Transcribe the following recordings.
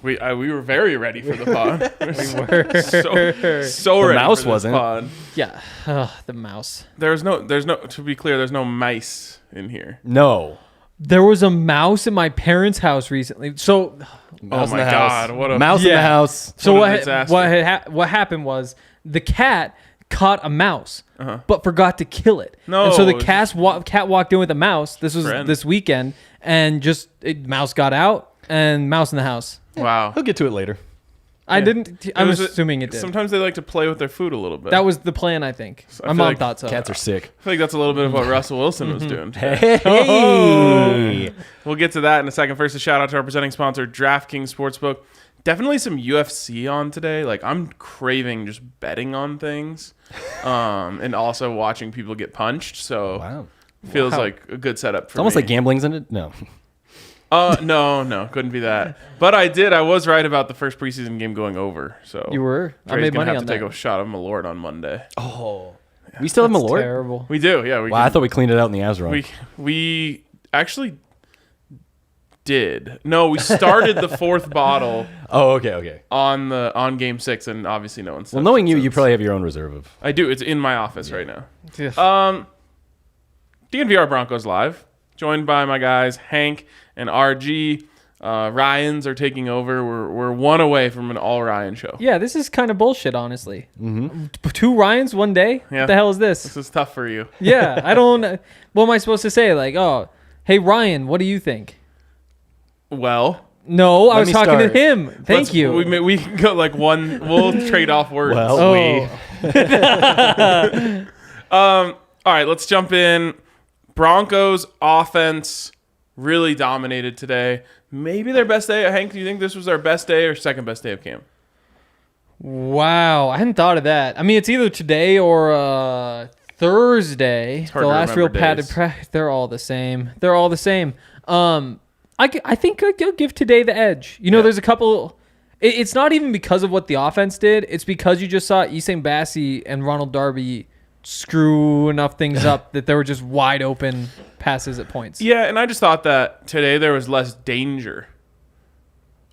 We were very ready for the pod. We were so The ready mouse for this wasn't. pod. Yeah, the mouse. There's no. To be clear, there's no mice in here. No. There was a mouse in my parents' house recently. So, Mouse oh in my the house. god! What a Mouse in the house. so What a disaster. what happened was the cat caught a mouse, Uh-huh. but forgot to kill it. No, and so the it's cat walked in with a mouse. This was Friend. this weekend, and mouse got out and mouse in the house. Wow. He'll get to it later. I Yeah. didn't. I'm was assuming it did. Sometimes they like to play with their food a little bit. That was the plan, I think. I My feel mom like thought so. Cats are sick. I feel like that's a little bit of what Russell Wilson was doing. Hey. We'll get to that in a second. First, a shout out to our presenting sponsor, DraftKings Sportsbook. Definitely some UFC on today. Like, I'm craving just betting on things, and also watching people get punched. So Wow. feels like a good setup for It's almost me. like gambling's in it. No. No, couldn't be that. But I was right about the first preseason game going over. So You were. I Dre's made gonna money have on to take that. a shot of Malort on Monday. Oh. We still have That's Malort? terrible. We do, yeah. Wow, I thought we cleaned it out in the Azron. We actually did. No, we started the fourth bottle Oh, okay. on game 6, and obviously no one's. Well, knowing you probably have your own reserve of. I do. It's in my office right now. Yeah. DNVR Broncos Live, joined by my guys Hank and RG. Ryans are taking over. We're one away from an all Ryan show. Yeah, this is kind of bullshit, honestly. Mm-hmm. 2 Ryans one day? Yeah. What the hell is this? This is tough for you. Yeah, I don't... What am I supposed to say? Like, oh, hey, Ryan, what do you think? Well, No, I Let was me talking start. to him. Thank you. We can go like one. We'll trade off words. Well, Oh. All right, let's jump in. Broncos offense really dominated today. Maybe their best day. Hank, do you think this was their best day or second best day of camp? Wow, I hadn't thought of that. I mean, it's either today or Thursday. hard The to last real remember padded days. practice. They're all the same. I think I'll give today the edge. You know, Yeah. there's a couple... It's not even because of what the offense did. It's because you just saw Essam Bassi and Ronald Darby screw enough things up that there were just wide open passes at points. Yeah, and I just thought that today there was less danger.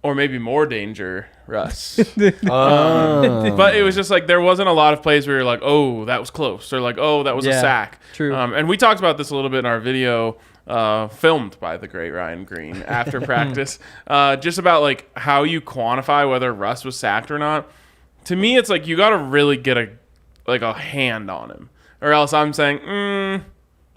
Or maybe more danger, Russ. But it was just like there wasn't a lot of plays where you're like, oh, that was close. Or like, oh, that was a Yeah, sack. true. And we talked about this a little bit in our video filmed by the great Ryan Greene after practice. Just about like how you quantify whether Russ was sacked or not. To me, it's like you got to really get a hand on him. Or else I'm saying,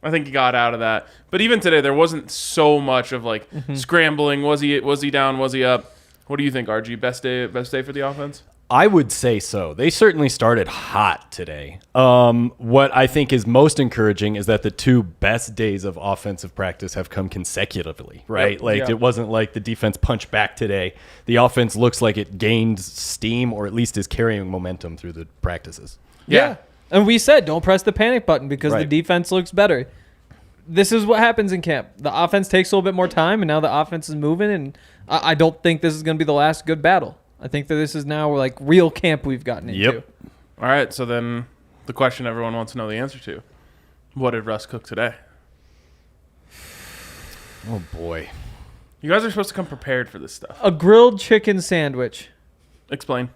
I think he got out of that. But even today, there wasn't so much of like scrambling. Was he down? Was he up? What do you think, RG? Best day for the offense? I would say so. They certainly started hot today. What I think is most encouraging is that the 2 best days of offensive practice have come consecutively, right? Yep. Like Yep. it wasn't like the defense punched back today. The offense looks like it gained steam or at least is carrying momentum through the practices. Yeah. And we said, don't press the panic button because the Right. defense looks better. This is what happens in camp. The offense takes a little bit more time, and now the offense is moving, and I don't think this is going to be the last good battle. I think that this is now like real camp we've gotten into. Yep. All right, so then the question everyone wants to know the answer to. What did Russ cook today? Oh, boy. You guys are supposed to come prepared for this stuff. A grilled chicken sandwich. Explain.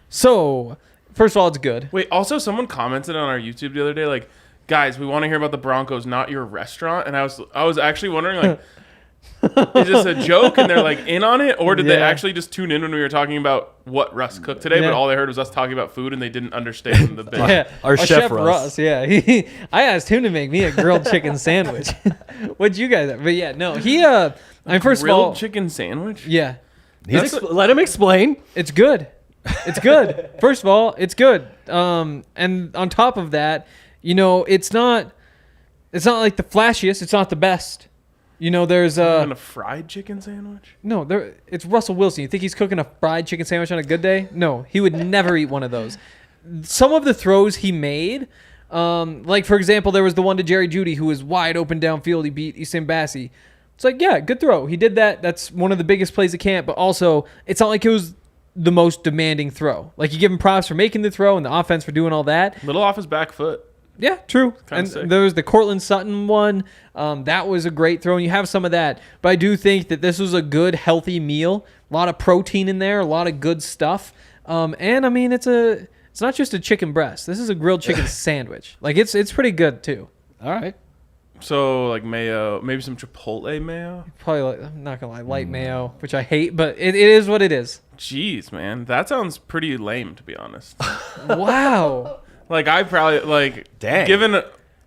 So, first of all, it's good. Wait, also someone commented on our YouTube the other day, like, guys, we want to hear about the Broncos, not your restaurant. And I was actually wondering, like, is this a joke and they're like in on it, or did they Yeah. actually just tune in when we were talking about what Russ cooked today, Yeah. but all they heard was us talking about food and they didn't understand the bit? Yeah, Our chef Russ. Yeah, I asked him to make me a grilled chicken sandwich. What'd you guys? But yeah, no, he. I mean, first of Grilled all, chicken sandwich? yeah, Let him explain. it's good. It's good. First of all, it's good. And on top of that, you know, it's not like the flashiest. It's not the best. You know, there's And a fried chicken sandwich? no, it's Russell Wilson. You think he's cooking a fried chicken sandwich on a good day? No, he would never eat one of those. Some of the throws he made, like for example, there was the one to Jerry Jeudy who was wide open downfield. He beat Essam Bassi. It's like, yeah, good throw. He did that. That's one of the biggest plays of camp. But also, it's not like it was the most demanding throw. Like you give him props for making the throw and the offense for doing all that. Little off his back foot. Yeah, true. Kinda And sick. there was the Cortland Sutton one. That was a great throw, and you have some of that. But I do think that this was a good, healthy meal. A lot of protein in there, a lot of good stuff. And I mean, it's not just a chicken breast. This is a grilled chicken sandwich. Like it's pretty good too. All right. So like mayo, maybe some chipotle mayo. Probably, I'm not gonna lie, light mayo, which I hate, but it is what it is. Jeez, man, that sounds pretty lame to be honest. Wow. Like I probably like Dang. given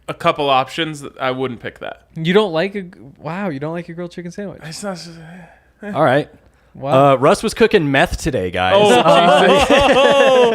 a couple options, I wouldn't pick that. You don't like a grilled chicken sandwich? It's not. All right. Wow. Russ was cooking meth today, guys. Oh,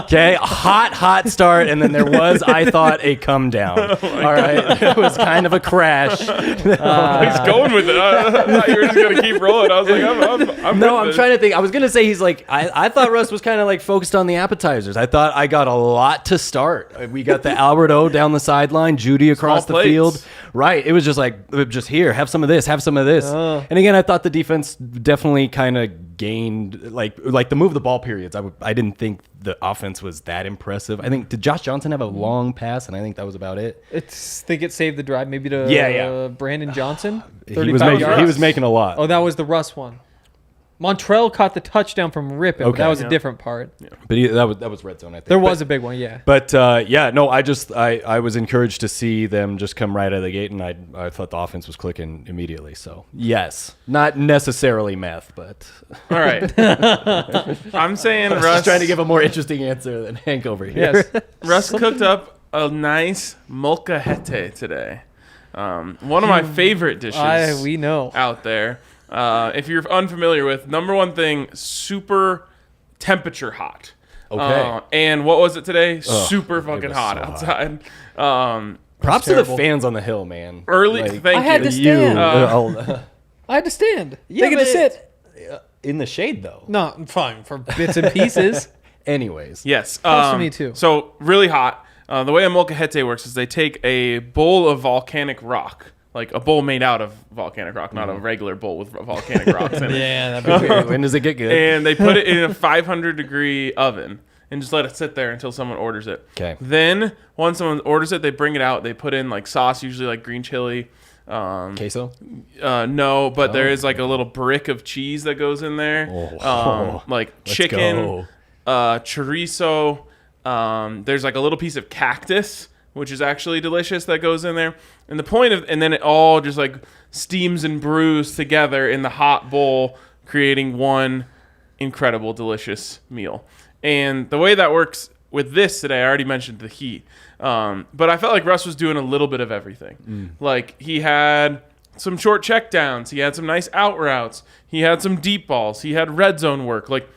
Okay, hot start, and then there was, I thought, a come down. All right, it was kind of a crash. he's going with it. I thought you were just gonna keep rolling. I was like, I'm No, with I'm this. trying to think. I was gonna say he's like, I thought Russ was kind of like focused on the appetizers. I thought I got a lot to start. We got the Albert O down the sideline, Jeudy across the plates. field. Right, it was just like, just here, have some of this, have some of this. And again, I thought the defense definitely kind of gained like the move the ball periods. I didn't think the offense was that impressive. I think, did Josh Johnson have a long pass, and I think that was about it. Think it saved the drive maybe to Yeah. Brandon Johnson. He was 35 making, yards. he was making a lot. Oh, that was the Russ one. Montrell caught the touchdown from Rippin, but Okay. that was a Yeah. different part. But that was red zone, I think. There was a big one, yeah. But yeah, no, I was encouraged to see them just come right out of the gate, and I thought the offense was clicking immediately. So yes, not necessarily meth, but All right. I'm saying I was Russ. just trying to give a more interesting answer than Hank over here. Yes. Russ cooked up a nice molcajete today. One of my favorite dishes We know. out there. If you're unfamiliar with, number one thing, super temperature hot. Okay. And what was it today? Super fucking was hot so outside. Props to the terrible. fans on the hill, man. Early, Like, thank I had you. to stand. I had to stand. Yeah, they get to but sit. in the shade though. No, fine for bits and pieces. Anyways, Yes. Close to me, too. So really hot. The way a molcajete works is they take a bowl of volcanic rock, like a bowl made out of volcanic rock, not a regular bowl with volcanic rocks in it. Yeah, that'd be weird. when does it get good? And they put it in a 500-degree oven and just let it sit there until someone orders it. 'Kay. Then once someone orders it, they bring it out. They put in like sauce, usually like green chili. Queso. No, but there is like a little brick of cheese that goes in there. Like Let's chicken, go. chorizo. There's like a little piece of cactus, which is actually delicious, that goes in there. And the point of, and then it all just like steams and brews together in the hot bowl, creating one incredible, delicious meal. And the way that works with this today, I already mentioned the heat. But I felt like Russ was doing a little bit of everything. Like he had some short checkdowns. He had some nice out routes. He had some deep balls. He had red zone work. Like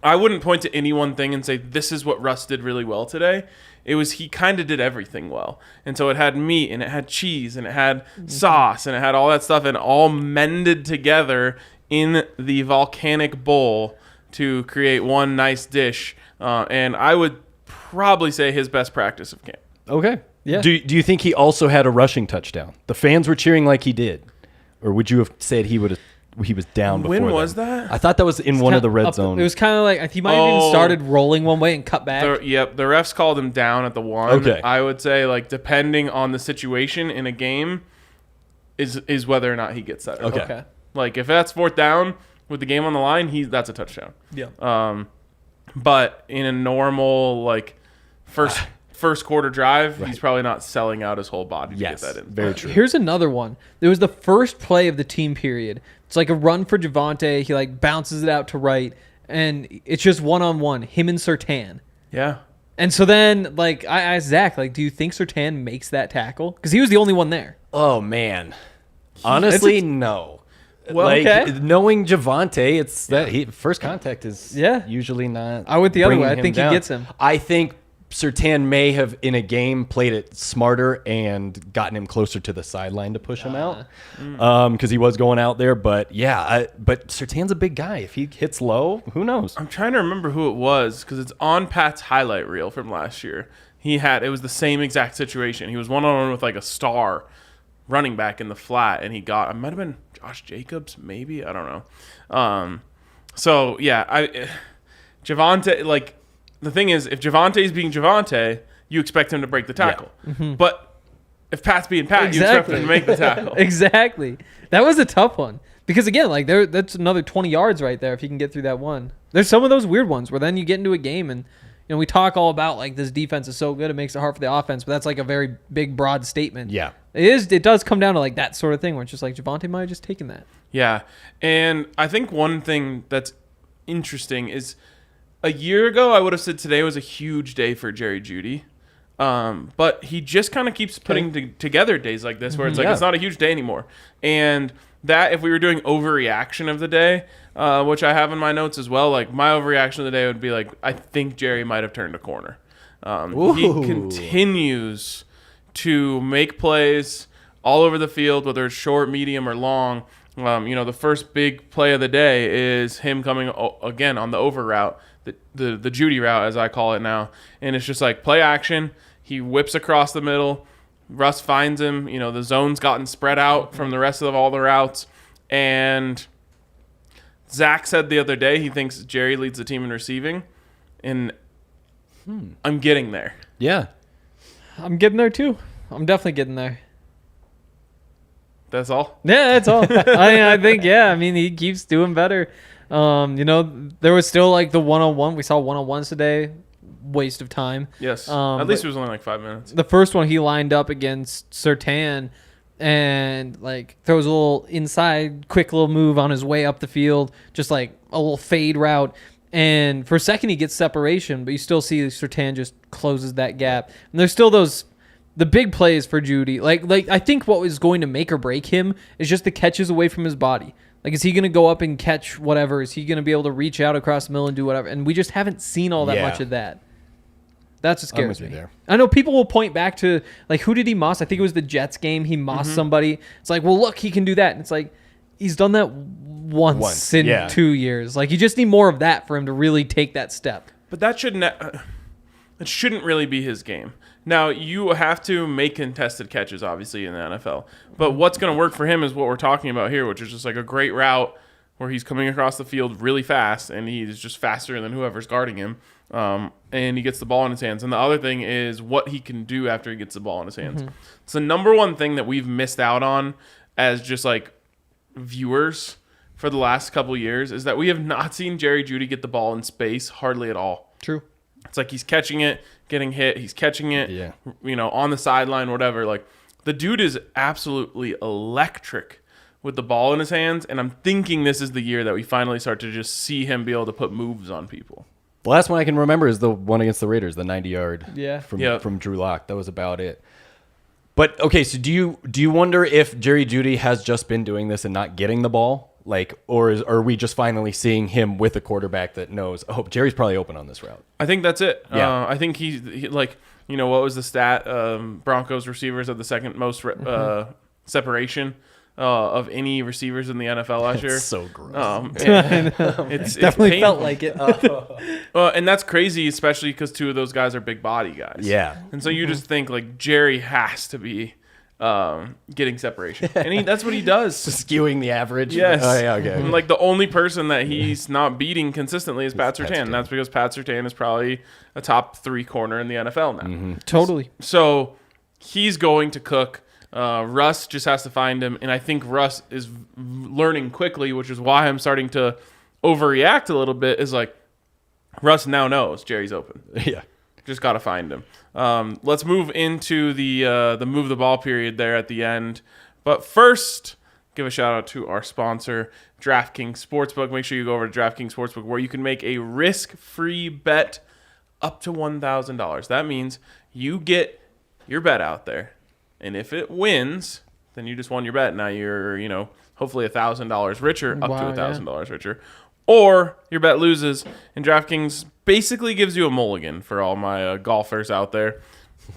I wouldn't point to any one thing and say, this is what Russ did really well today. It was, he kind of did everything well. And so it had meat and it had cheese and it had sauce and it had all that stuff and all mended together in the volcanic bowl to create one nice dish. And I would probably say his best practice of camp. Okay. Yeah. Do you think he also had a rushing touchdown? The fans were cheering like he did, or would you have said he was down before? When was then? that? I thought that was in one of the red zone. It was kind of like he might have even started rolling one way and cut back. The refs called him down at the one. Okay. I would say, like, depending on the situation in a game, is whether or not he gets that. Or not. Okay. Like, if that's fourth down with the game on the line, that's a touchdown. Yeah. But in a normal, like, first quarter drive, he's probably not selling out his whole body to Yes, get that in. very true. Here's another one. There was the first play of the team period. It's like a run for Javonte. He like bounces it out to right, and it's just one-on-one, him and Surtain. Yeah. And so then, like, I asked Zach, like, do you think Surtain makes that tackle? Because he was the only one there. Oh man, honestly, no. Well, like, okay. knowing Javonte, it's that first contact is usually not. I went the other way. bringing I him think he down. gets him. I think Surtain may have in a game played it smarter and gotten him closer to the sideline to push him out because he was going out there. But yeah, but Surtain's a big guy. If he hits low, who knows? I'm trying to remember who it was because it's on Pat's highlight reel from last year. It was the same exact situation. He was one-on-one with like a star running back in the flat, and it might have been Josh Jacobs, maybe, I don't know. So yeah, Javonte, like, the thing is, if Javonte's being Javonte, you expect him to break the tackle. But if Pat's being Pat, you expect him to make the tackle. Exactly. That was a tough one. Because again, like that's another 20 yards right there if he can get through that one. There's some of those weird ones where then you get into a game and we talk all about like this defense is so good it makes it hard for the offense, but that's like a very big broad statement. Yeah. It does come down to like that sort of thing where it's just like Javonte might have just taken that. Yeah. And I think one thing that's interesting is a year ago I would have said today was a huge day for Jerry Jeudy. But he just kind of keeps putting together days like this where it's like it's not a huge day anymore. And that if we were doing overreaction of the day, which I have in my notes as well, like my overreaction of the day would be like, I think Jerry might have turned a corner. He continues to make plays all over the field, whether it's short, medium, or long. The first big play of the day is him coming again on the over route, the Jeudy route, as I call it now. And it's just like play action. He whips across the middle. Russ finds him. The zone's gotten spread out from the rest of all the routes. And Zach said the other day he thinks Jerry leads the team in receiving. And I'm getting there. Yeah. I'm getting there too. I'm definitely getting there. That's all? Yeah, that's all. I think, he keeps doing better. There was still like the one-on-one. We saw one-on-ones today. Waste of time. Yes. At least it was only like 5 minutes. The first one he lined up against Surtain and like throws a little inside, quick little move on his way up the field, just like a little fade route. And for a second he gets separation, but you still see Surtain just closes that gap. And there's still the big plays for Jeudy. Like I think what was going to make or break him is just the catches away from his body. Like, is he going to go up and catch whatever? Is he going to be able to reach out across the middle and do whatever? And we just haven't seen all that much of that. That's what scares me. There. I know people will point back to, like, who did he moss? I think it was the Jets game. He mossed somebody. It's like, well, look, he can do that. And it's like, he's done that once in 2 years. Like, you just need more of that for him to really take that step. But that shouldn't really be his game. Now, you have to make contested catches, obviously, in the NFL. But what's going to work for him is what we're talking about here, which is just like a great route where he's coming across the field really fast, and he's just faster than whoever's guarding him, and he gets the ball in his hands. And the other thing is what he can do after he gets the ball in his hands. It's the number one thing that we've missed out on as just like viewers for the last couple years is that we have not seen Jerry Jeudy get the ball in space hardly at all. True. It's like he's catching it, getting hit. He's catching it, on the sideline, whatever. Like, the dude is absolutely electric with the ball in his hands, and I'm thinking this is the year that we finally start to just see him be able to put moves on people. The last one I can remember is the one against the Raiders, the 90-yard from Drew Lock. That was about it. But, okay, so do you wonder if Jerry Jeudy has just been doing this and not getting the ball? Like, or are we just finally seeing him with a quarterback that knows, oh, Jerry's probably open on this route? I think that's it. Yeah. I think he like, what was the stat? Broncos receivers have the second most separation of any receivers in the NFL last year. It's so gross. It's definitely felt like it. And that's crazy, especially because two of those guys are big body guys. Yeah. And so you just think, like, Jerry has to be getting separation, and that's what he does. Skewing the average. Yes. Oh, yeah, okay. And like the only person that he's not beating consistently is Pat Surtain. That's because Pat Surtain is probably a top 3 corner in the NFL now. Totally. So he's going to cook. Russ just has to find him, and I think Russ is learning quickly, which is why I'm starting to overreact a little bit. Is like Russ now knows Jerry's open. Yeah. Just got to find him. Let's move into the move the ball period there at the end. But first, give a shout out to our sponsor, DraftKings Sportsbook. Make sure you go over to DraftKings Sportsbook where you can make a risk-free bet up to $1,000. That means you get your bet out there. And if it wins, then you just won your bet. Now you're, hopefully $1,000 richer, up to $1,000 richer. Or your bet loses, and DraftKings basically gives you a mulligan for all my golfers out there.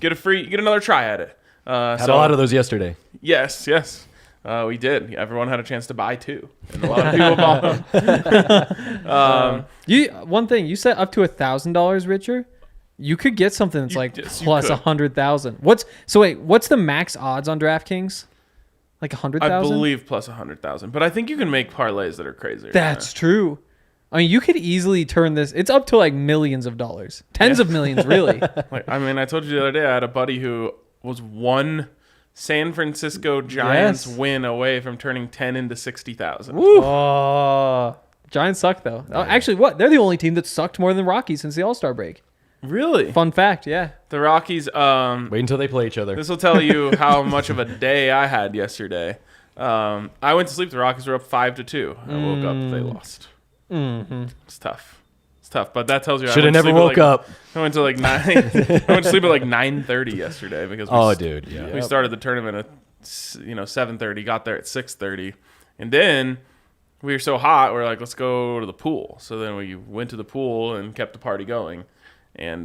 Get another try at it. Had a lot of those yesterday. Yes, we did. Everyone had a chance to buy 2, and a lot of people bought them. One thing you said, up to $1,000 richer. You could get something that's plus 100,000. What's the max odds on DraftKings? Like 100,000? I believe plus 100,000, but I think you can make parlays that are crazier. That's true. I mean, you could easily turn this. It's up to like millions of dollars, tens of millions, really. Like, I mean, I told you the other day I had a buddy who was one San Francisco Giants win away from turning 10 into 60,000. Oh, Giants suck though. Oh, actually, what? They're the only team that sucked more than the Rockies since the All-Star break. Really? Fun fact, yeah. The Rockies. Wait until they play each other. This will tell you how much of a day I had yesterday. I went to sleep. The Rockies were up 5-2. I woke up. They lost. Mm-hmm. It's tough. It's tough, but that tells you Should have never woke up. I went to like 9. I went to sleep at like 9:30 yesterday because we started the tournament at 7:30. Got there at 6:30, and then we were so hot. We're like, let's go to the pool. So then we went to the pool and kept the party going, and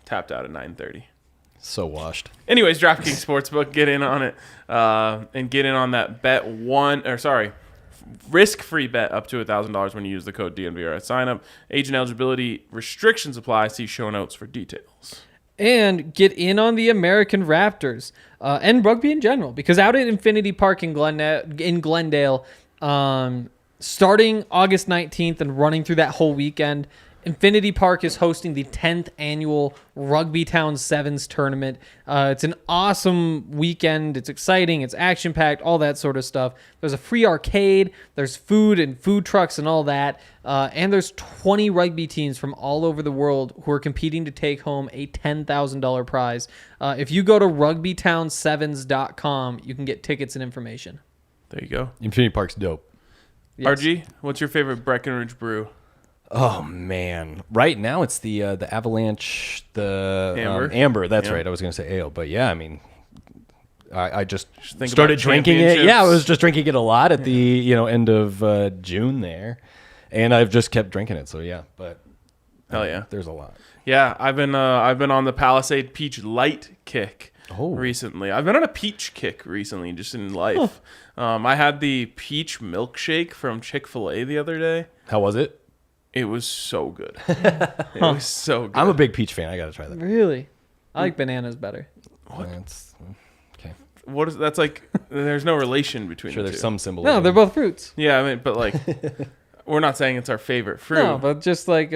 tapped out at 9:30. So washed. Anyways, DraftKings Sportsbook, get in on it, and get in on that risk-free bet up to $1,000 when you use the code DNVR at sign-up. Age and eligibility restrictions apply. See show notes for details. And get in on the American Raptors and rugby in general, because out at Infinity Park in Glendale, starting August 19th and running through that whole weekend, Infinity Park is hosting the 10th annual Rugby Town Sevens tournament. It's an awesome weekend. It's exciting. It's action-packed, all that sort of stuff. There's a free arcade. There's food and food trucks and all that. And there's 20 rugby teams from all over the world who are competing to take home a $10,000 prize. If you go to rugbytownsevens.com, you can get tickets and information. There you go. Infinity Park's dope. Yes. RG, what's your favorite Breckenridge brew? Oh man! Right now it's the Avalanche, the Amber. That's right. I was going to say ale, but yeah, I mean, I just started drinking it. Yeah, I was just drinking it a lot at the end of June there, and I've just kept drinking it. So yeah, but hell yeah, there's a lot. Yeah, I've been on the Palisade Peach Light kick recently. I've been on a peach kick recently, just in life. I had the peach milkshake from Chick-fil-A the other day. How was it? It was so good. It was so good. I'm a big peach fan. I got to try that. Really? I like bananas better. What? Okay. What is that's like? There's no relation between. Sure, the there's two. some symbolism. No, they're both fruits. Yeah, I mean, but like, we're not saying it's our favorite fruit. No, but just like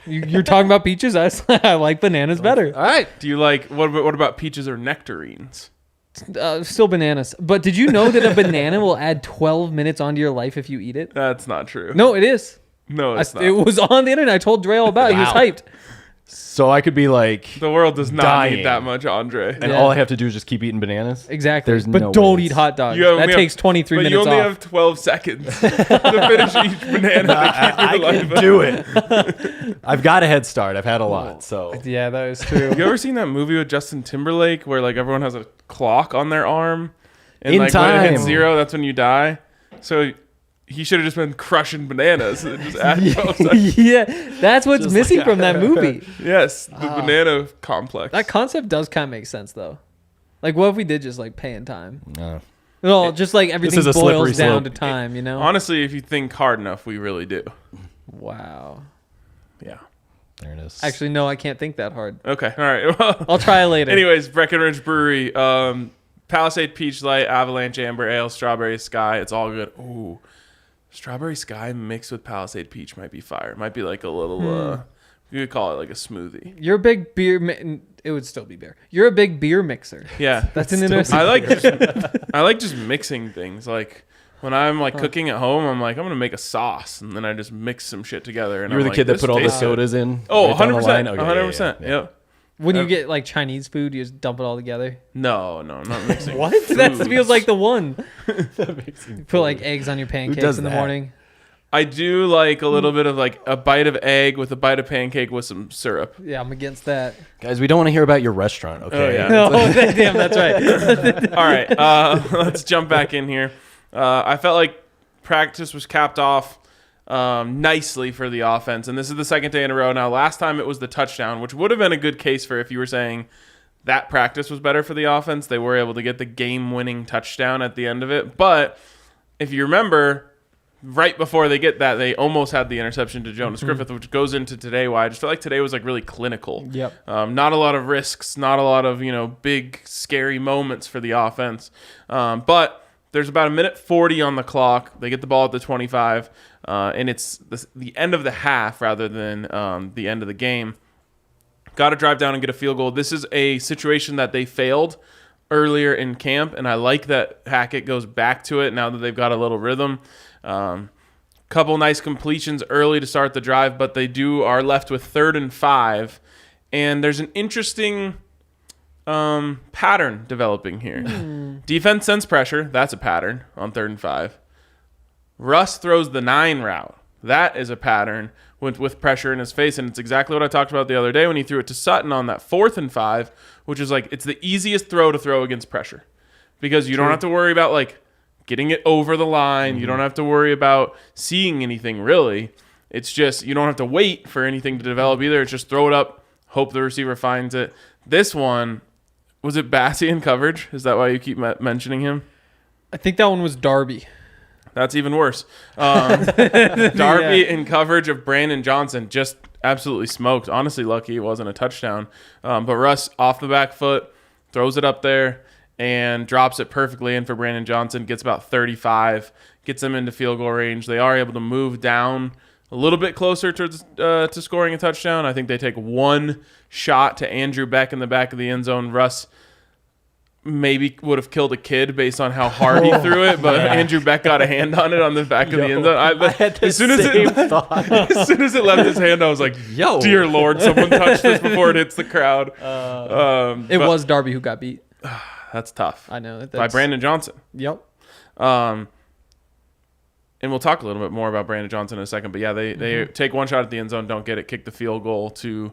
you're talking about peaches, I like bananas better. All right. Do you like what about peaches or nectarines? Still bananas. But did you know that a banana will add 12 minutes onto your life if you eat it? That's not true. No, it is. No, it's not. It was on the internet. I told Dre all about it. He was hyped. So I could be like, the world does not dying. need that much, Andre. And all I have to do is just keep eating bananas? Exactly. There's but no don't way eat hot dogs. That takes 23 minutes off. But you only have 12 seconds to finish each banana. I can do it. I've got a head start. I've had a lot. So Yeah, that is true. You ever seen that movie with Justin Timberlake where like everyone has a clock on their arm? And In like when it time. hits 0, that's when you die. So he should have just been crushing bananas. And just add 12 seconds. Yeah, that's what's missing from that movie. Yes, the banana complex. That concept does kind of make sense, though. Like, what if we did just, like, pay in time? No, just, like, everything is a slippery boils down slope. to time, you know? Honestly, if you think hard enough, we really do. Wow. Yeah. there it is. Actually, no, I can't think that hard. Okay, all right. Well, I'll try later. anyways, Breckenridge Brewery, Palisade Peach Light, Avalanche Amber Ale, Strawberry Sky. It's all good. Ooh. Strawberry Sky mixed with Palisade Peach might be fire. Might be like a little, you could call it like a smoothie. You're a big beer, it would still be beer. You're a big beer mixer. Yeah. That's an interesting. I like just mixing things. Like when I'm like cooking at home, I'm like, I'm going to make a sauce. And then I just mix some shit together. And You were I'm the like, kid that this put all the tastes good. sodas in? Oh, right down the 100%. line? Okay, 100%. yeah. Yep. When you get like Chinese food, you just dump it all together. No, I'm not mixing. What? That foods. feels like the one. You put like eggs on your pancakes does in the that? morning. I do like a little bit of like a bite of egg with a bite of pancake with some syrup. Yeah, I'm against that. Guys, we don't want to hear about your restaurant, okay? Oh, yeah. No, damn, that's right. All right, let's jump back in here. I felt like practice was capped off nicely for the offense, and this is the second day in a row. Now, last time it was the touchdown, which would have been a good case for if you were saying that practice was better for the offense. They were able to get the game-winning touchdown at the end of it. But if you remember, right before they get that, they almost had the interception to Jonas Griffith, which goes into today, why I just felt like today was like really clinical. Yep. Not a lot of risks, not a lot of, big, scary moments for the offense. But There's about 1:40 on the clock. They get the ball at the 25, and it's the end of the half rather than the end of the game. Got to drive down and get a field goal. This is a situation that they failed earlier in camp, and I like that Hackett goes back to it now that they've got a little rhythm. Couple nice completions early to start the drive, but they are left with 3rd and 5, and there's an interesting pattern developing here. Defense sends pressure. That's a pattern on 3rd and 5. Russ throws the 9 route. That is a pattern with pressure in his face, and it's exactly what I talked about the other day when he threw it to Sutton on that 4th and 5, which is like it's the easiest throw to throw against pressure because you don't have to worry about like getting it over the line. You don't have to worry about seeing anything really. It's just you don't have to wait for anything to develop either. It's just throw it up, hope the receiver finds it. This one, was it Bassey in coverage? Is that why you keep mentioning him? I think that one was Darby. That's even worse. Darby in coverage of Brandon Johnson just absolutely smoked. Honestly, lucky it wasn't a touchdown. But Russ off the back foot, throws it up there, and drops it perfectly in for Brandon Johnson. Gets about 35, gets them into field goal range. They are able to move down a little bit closer to scoring a touchdown. I think they take one shot to Andrew Beck in the back of the end zone. Russ maybe would have killed a kid based on how hard he threw it, but Andrew Beck got a hand on it on the back of the end zone. I had the as soon as it left his hand, I was like, Yo. dear Lord, someone touched this before it hits the crowd. It was Darby who got beat. That's tough. I know. By Brandon Johnson. Yep. And we'll talk a little bit more about Brandon Johnson in a second. But yeah, they take one shot at the end zone, don't get it, kick the field goal to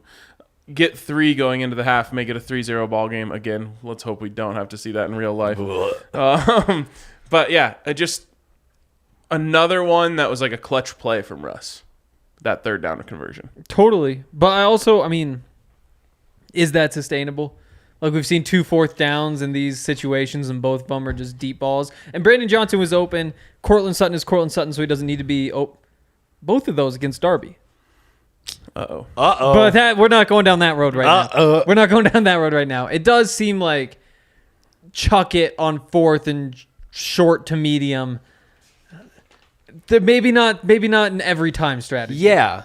get 3 going into the half, make it a 3-0 ball game. Again, let's hope we don't have to see that in real life. But yeah, just another one that was like a clutch play from Russ, that 3rd down conversion. Totally. But I mean, is that sustainable? Like we've seen 2 4th downs in these situations, and both of them are just deep balls. And Brandon Johnson was open. Cortland Sutton is Cortland Sutton, so he doesn't need to be both of those against Darby. Uh-oh. But we're not going down that road right now. We're not going down that road right now. It does seem like chuck it on 4th and short to medium. Maybe not an every time strategy. Yeah.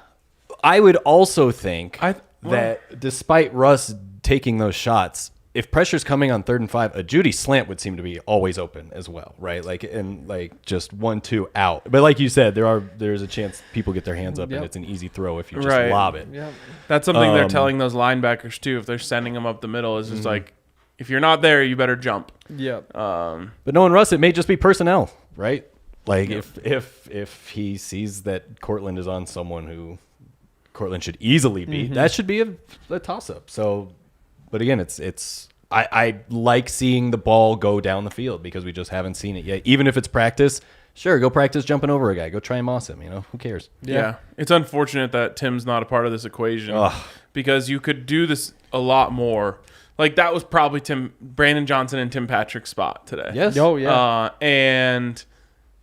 I would also think that despite Russ taking those shots, if pressure's coming on 3rd and 5, a Jeudy slant would seem to be always open as well, right? Like just 1-2 out. But like you said, there's a chance people get their hands up and it's an easy throw if you just lob it. Yep. That's something they're telling those linebackers too. If they're sending them up the middle, is just like, if you're not there, you better jump. Yep. But knowing Russ, it may just be personnel, right? Like if he sees that Cortland is on someone who Cortland should easily beat, that should be a toss up. So. But again, I like seeing the ball go down the field because we just haven't seen it yet. Even if it's practice, sure, go practice jumping over a guy. Go try and moss him, who cares? Yeah. It's unfortunate that Tim's not a part of this equation because you could do this a lot more. Like that was probably Brandon Johnson and Tim Patrick's spot today. Yes. Oh, yeah. And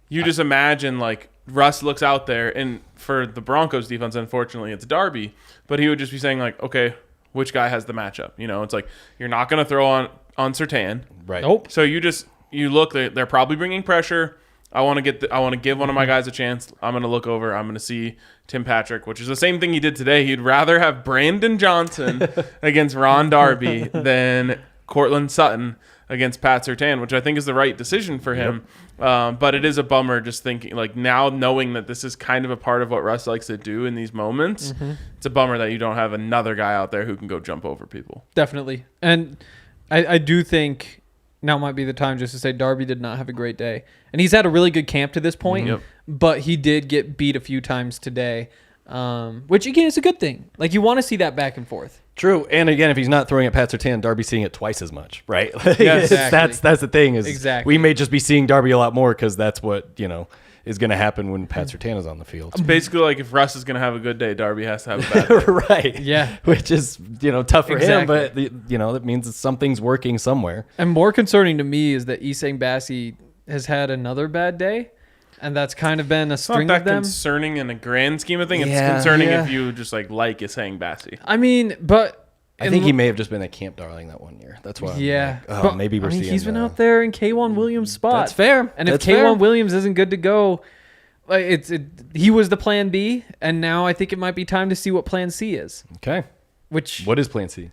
you just imagine like Russ looks out there, and for the Broncos defense, unfortunately, it's Darby, but he would just be saying like, okay, which guy has the matchup? It's like you're not going to throw on Surtain. Right. Nope. So you look, they're probably bringing pressure. I want to give one of my guys a chance. I'm going to look over. I'm going to see Tim Patrick, which is the same thing he did today. He'd rather have Brandon Johnson against Ron Darby than Cortland Sutton against Pat Surtain, which I think is the right decision for him. But it is a bummer just thinking, like now knowing that this is kind of a part of what Russ likes to do in these moments, it's a bummer that you don't have another guy out there who can go jump over people. Definitely. And I do think now might be the time just to say Darby did not have a great day. And he's had a really good camp to this point, but he did get beat a few times today, which, again, is a good thing. Like, you want to see that back and forth. True. And, again, if he's not throwing at Pat Surtain, Darby's seeing it twice as much, right? Yeah, exactly. That's the thing is exactly. We may just be seeing Darby a lot more because that's what, is going to happen when Pat Surtain is on the field. It's basically like if Russ is going to have a good day, Darby has to have a bad day. Right. Yeah. Which is, tough for him, Exactly. but, that means that something's working somewhere. And more concerning to me is that Isang Bassey has had another bad day, and that's kind of been a It's not string that of them. concerning in a grand scheme of things. It's Yeah. concerning Yeah. if you just like Isang Bassey. I mean, but I think he may have just been a camp darling that one year. That's why. But, maybe we're seeing. He's been out there in K1 Williams' spot. That's fair. And if K1 Williams isn't good to go, like he was the plan B, and now I think it might be time to see what plan C is. Okay. What is plan C?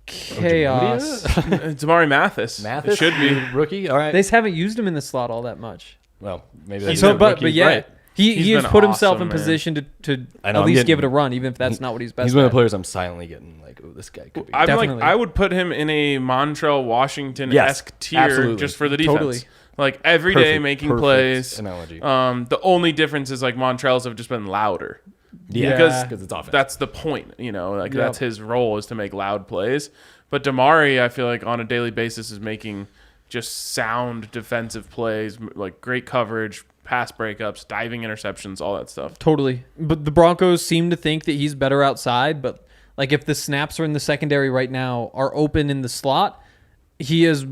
Chaos. Damari Mathis. Mathis It should be. rookie. All right. They just haven't used him in the slot all that much. Well, maybe that's But yeah, right. he has been put himself awesome, in man. position to I know, at I'm least getting- give it a run, even if that's not what he's best He's one of at. the players I'm silently getting like, oh, this guy could be. I'm Definitely. like, I would put him in a Montrell Washington-esque Yes, tier absolutely. just for the defense. Totally. Like every day making Perfect plays. analogy. The only difference is like Montrell's have just been louder. Yeah, because it's offense. that's the point, like Yep. that's his role is to make loud plays. But Damari, I feel like on a daily basis is making just sound defensive plays, like great coverage, pass breakups, diving interceptions, all that stuff. Totally. But the Broncos seem to think that he's better outside, but like if the snaps are in the secondary right now are open in the slot, he has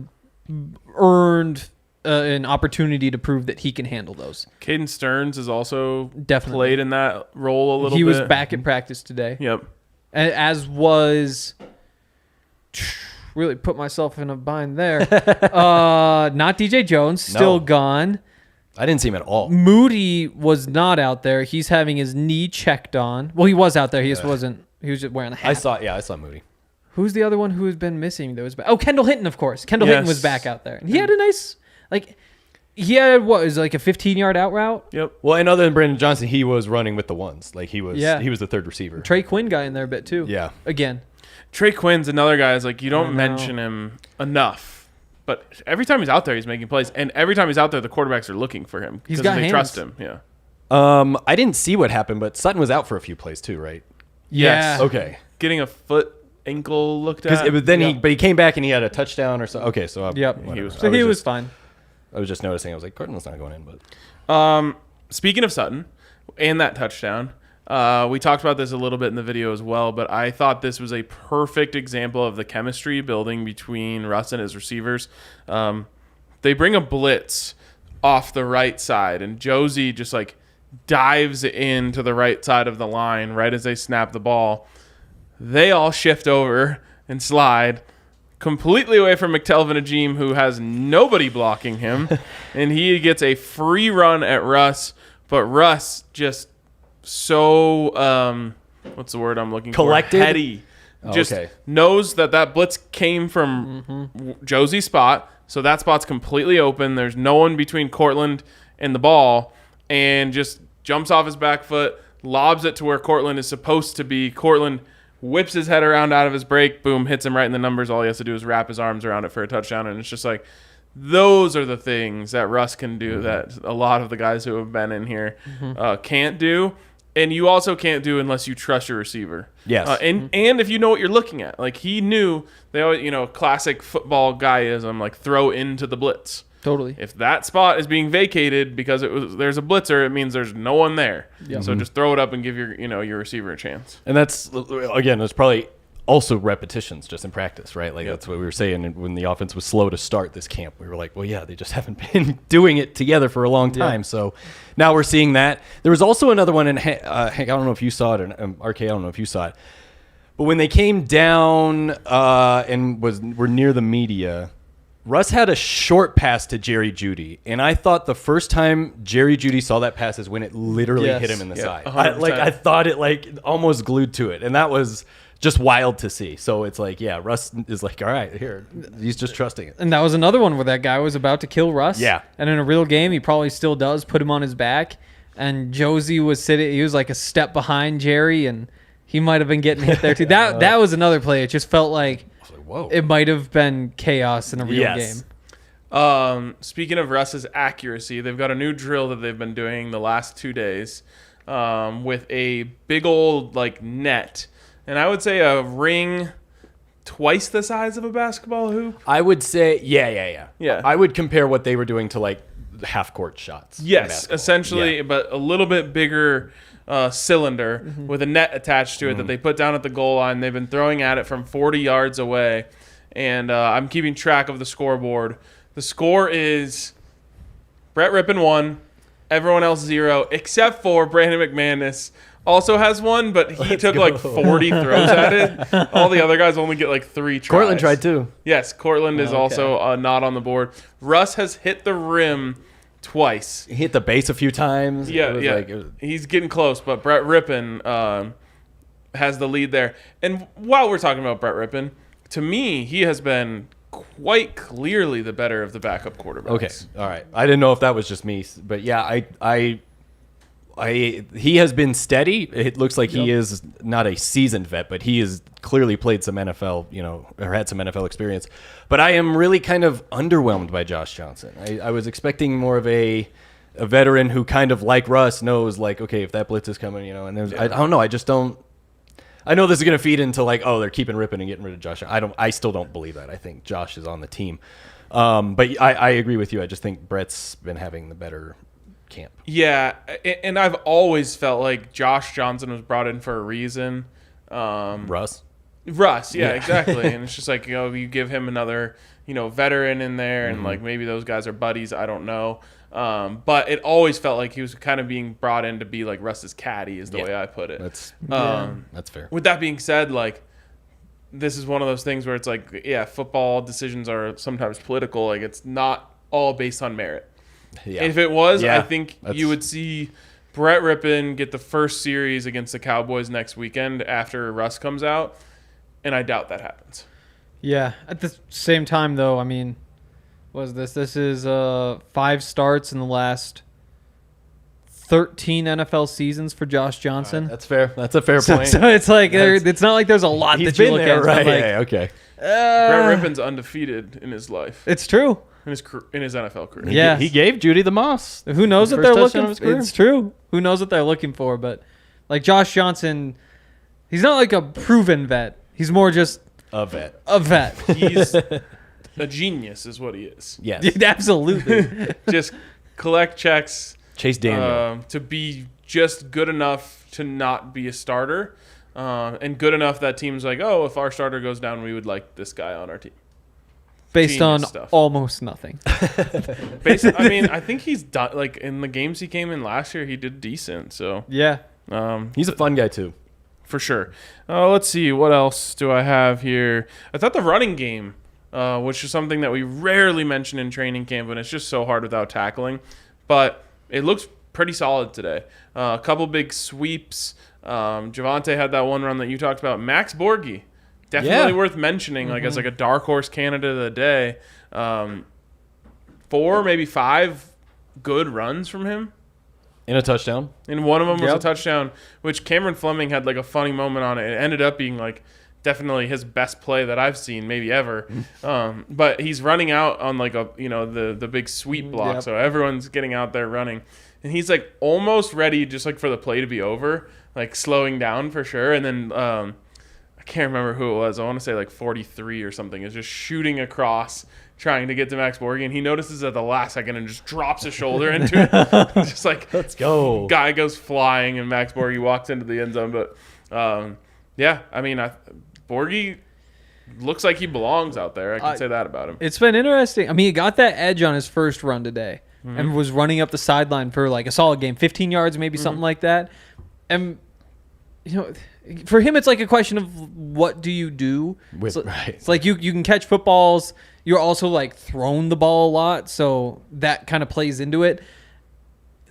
earned an opportunity to prove that he can handle those. Caden Stearns has also Definitely played in that role a little bit. He was back at practice today. Yep. As was really put myself in a bind there. Not DJ Jones, still gone. I didn't see him at all. Moody was not out there. He's having his knee checked on. Well, he was out there. He just wasn't. He was just wearing a hat. I saw Moody. Who's the other one who has been missing? That was back? Oh, Kendall Hinton, of course. Kendall Hinton was back out there. And he had a nice, he had what was like a 15-yard out route. Yep. Well, and other than Brandon Johnson, he was running with the ones. Like he was the third receiver. Trey Quinn guy in there a bit too. Yeah. Again. Trey Quinn's another guy. Is like you don't mention him enough, but every time he's out there, he's making plays, and every time he's out there, the quarterbacks are looking for him He's because got they hands. trust him. Yeah. I didn't see what happened, but Sutton was out for a few plays too, right? Yes. Yeah. Okay. Getting a foot ankle looked at. Because he came back and he had a touchdown or so. Okay, so Yep. He was- So he was fine. I was just noticing. I was like, Cardinals not going in, but Speaking of Sutton and that touchdown, we talked about this a little bit in the video as well, but I thought this was a perfect example of the chemistry building between Russ and his receivers. They bring a blitz off the right side, and Josie just like dives into the right side of the line right as they snap the ball. They all shift over and slide completely away from McTelvin Ajim, who has nobody blocking him, and he gets a free run at Russ, but Russ just so what's the word I'm looking Collected? for? Heady. Just knows that blitz came from Josie's spot, so that spot's completely open. There's no one between Cortland and the ball, and just jumps off his back foot, lobs it to where Cortland is supposed to be. Cortland whips his head around out of his break, boom, hits him right in the numbers. All he has to do is wrap his arms around it for a touchdown, and it's just like those are the things that Russ can do that a lot of the guys who have been in here can't do. And you also can't do unless you trust your receiver. Yes. And if you know what you're looking at. Like he knew, they always, classic football guyism, like throw into the blitz. Totally. If that spot is being vacated because there's a blitzer, it means there's no one there. Yep. So just throw it up and give your receiver a chance. And that's, again, it's probably also repetitions just in practice, right? Like that's what we were saying when the offense was slow to start this camp. We were like, well, yeah, they just haven't been doing it together for a long time. Yeah. So now we're seeing that. There was also another one, and Hank, I don't know if you saw it, and RK, I don't know if you saw it, but when they came down and were near the media, Russ had a short pass to Jerry Jeudy, and I thought the first time Jerry Jeudy saw that pass is when it literally hit him in the side. I thought it almost glued to it, and that was just wild to see. So it's like, yeah, Russ is like, all right, here. He's just trusting it. And that was another one where that guy was about to kill Russ. Yeah. And in a real game, he probably still does put him on his back. And Josie was sitting, he was like a step behind Jerry, and he might have been getting hit there too. That was another play. It just felt like whoa. It might have been chaos in a real game. Speaking of Russ's accuracy, they've got a new drill that they've been doing the last 2 days with a big old net. And I would say a ring twice the size of a basketball hoop. I would say, yeah. I would compare what they were doing to like half-court shots. Yes, essentially, but a little bit bigger cylinder with a net attached to it that they put down at the goal line. They've been throwing at it from 40 yards away, and I'm keeping track of the scoreboard. The score is Brett Rippon 1, everyone else 0, except for Brandon McManus also has one, but he took like 40 throws at it. All the other guys only get like 3 tries. Cortland tried too. Yes, Cortland is also not on the board. Russ has hit the rim twice. He hit the base a few times. He's getting close, but Brett Rippon has the lead there. And while we're talking about Brett Rippon, to me, he has been quite clearly the better of the backup quarterbacks. Okay, all right. I didn't know if that was just me, but yeah, he has been steady. It looks like he is not a seasoned vet, but he has clearly played some NFL, or had some NFL experience. But I am really kind of underwhelmed by Josh Johnson. I was expecting more of a veteran who kind of like Russ knows, like, okay, if that blitz is coming, and there's, I don't know. I just don't. I know this is going to feed into like, oh, they're keeping Rippon and getting rid of Josh. I still don't believe that. I think Josh is on the team. But I agree with you. I just think Brett's been having the better camp. Yeah, and I've always felt like Josh Johnson was brought in for a reason. Russ, yeah, exactly. And it's just like, you give him another, veteran in there, and like maybe those guys are buddies. I don't know. But it always felt like he was kind of being brought in to be like Russ's caddy, is the way I put it. That's fair. With that being said, like, this is one of those things where it's like, yeah, football decisions are sometimes political. Like, it's not all based on merit. Yeah. If it was, I think you would see Brett Rippon get the first series against the Cowboys next weekend after Russ comes out, and I doubt that happens. Yeah. At the same time, though, I mean, what is this? This is 5 starts in the last 13 NFL seasons for Josh Johnson. Right, that's fair. That's a fair point. So it's like it's not like there's a lot that you look at. Right? Like, yeah, okay. Brett Rippon's undefeated in his life. It's true. In his NFL career. Yeah, he gave Jeudy the moss. Who knows what they're looking for? It's true. Who knows what they're looking for? But like Josh Johnson, he's not like a proven vet. He's more just a vet. He's a genius, is what he is. Yes, absolutely. Just collect checks. Chase Daniel to be just good enough to not be a starter, and good enough that team's like, oh, if our starter goes down, we would like this guy on our team. Based on almost nothing. I mean, I think he's done. Like in the games he came in last year, he did decent. So yeah, he's a fun guy too, for sure. Let's see, what else do I have here? I thought the running game, which is something that we rarely mention in training camp, and it's just so hard without tackling, but it looks pretty solid today. A couple big sweeps. Javonte had that one run that you talked about. Max Borghi. Definitely worth mentioning, like as like a dark horse candidate of the day. 4, maybe 5 good runs from him. In a touchdown. And one of them was a touchdown, which Cameron Fleming had like a funny moment on it. It ended up being like definitely his best play that I've seen, maybe ever. But he's running out on like a the big sweep block, so everyone's getting out there running, and he's like almost ready just like for the play to be over, like slowing down for sure, and then I can't remember who it was. I want to say like 43 or something is just shooting across, trying to get to Max Borghi, and he notices at the last second and just drops his shoulder into it. Just like, let's go. Guy goes flying, and Max Borghi walks into the end zone. But yeah, I mean, Borghi looks like he belongs out there. I can say that about him. It's been interesting. I mean, he got that edge on his first run today and was running up the sideline for like a solid game, 15 yards, maybe something like that. And for him, it's like a question of what do you do? It's like you can catch footballs. You're also like throwing the ball a lot, so that kind of plays into it.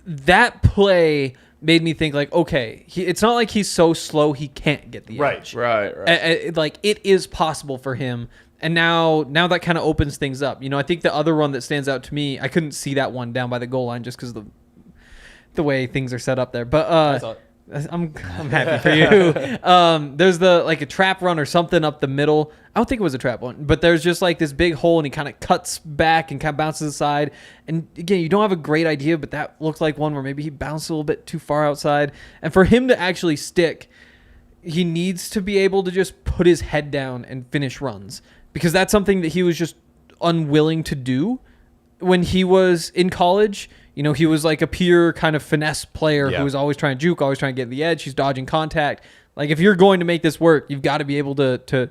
That play made me think like, okay, it's not like he's so slow he can't get the edge. Right. Like it is possible for him. And now that kind of opens things up. I think the other one that stands out to me, I couldn't see that one down by the goal line just because of the way things are set up there. But I'm happy for you. There's like a trap run or something up the middle. I don't think it was a trap one, but there's just like this big hole, and he kind of cuts back and kind of bounces aside. And again, you don't have a great idea, but that looked like one where maybe he bounced a little bit too far outside. And for him to actually stick, he needs to be able to just put his head down and finish runs, because that's something that he was just unwilling to do when he was in college. He was like a pure kind of finesse player who was always trying to juke, always trying to get the edge. He's dodging contact. Like, if you're going to make this work, you've got to be able to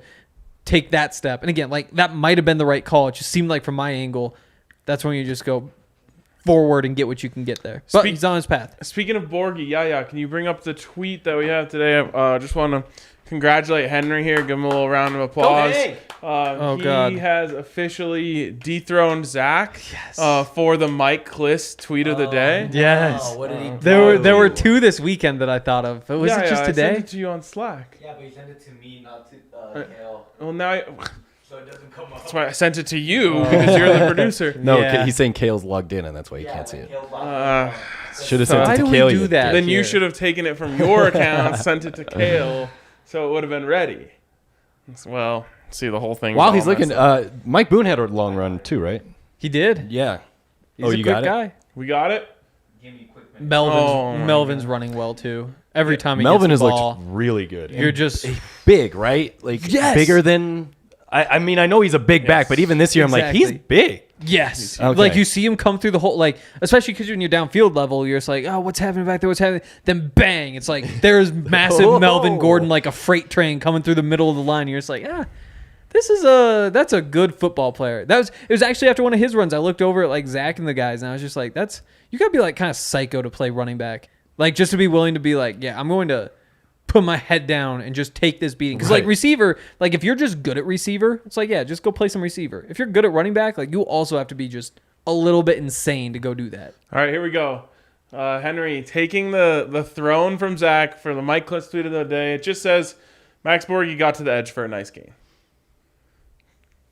take that step. And again, like, that might have been the right call. It just seemed like from my angle, that's when you just go, forward and get what you can get there. But he's on his path. Speaking of Borgie, can you bring up the tweet that we have today? Just want to congratulate Henry here. Give him a little round of applause. He has officially dethroned Zach for the Mike Kliss tweet of the day. Yes. What did he There were two this weekend that I thought of. Was it just today? I sent it to you on Slack. Yeah, but you sent it to me, not to Kale. Well, now So it doesn't come up. that's why I sent it to you because you're the producer. No, Yeah. he's saying Kale's logged in, and that's why he can't see it. Uh, Should have sent Why it to do we Kale. do you that? dick. Then you here. should have taken it from your account, sent it to Kale, so it would have been ready. Well, see the whole thing. While was he's all looking, messed up. Mike Boone had a long run too, right? He did. Yeah. He's a you quick got it? guy. We got it. Give me a quick minute. Melvin's running well too. Every time he Melvin gets has the ball, looked really good. you're And just big, right? Like Yes. bigger than. I mean, I know he's a big back, but even this year, I'm like, he's Exactly. big. yes. Okay. Like you see him come through the whole especially because when you're downfield level, you're just like, oh, what's happening back there? What's happening? Then bang, it's like there's massive Oh. Melvin Gordon like a freight train coming through the middle of the line. You're just like, that's a good football player. It was actually after one of his runs. I looked over at like Zach and the guys, and I was just like, you gotta be like kind of psycho to play running back, like just to be willing to be like, yeah, I'm going to put my head down and just take this beating. Because like Right. receiver, like if you're just good at receiver, it's like, yeah, just go play some receiver. If you're good at running back, like you also have to be just a little bit insane to go do that. All right, here we go. Henry taking the throne from Zach for the Mike Kliss tweet of the day. It just says, Max Borgie got to the edge for a nice game.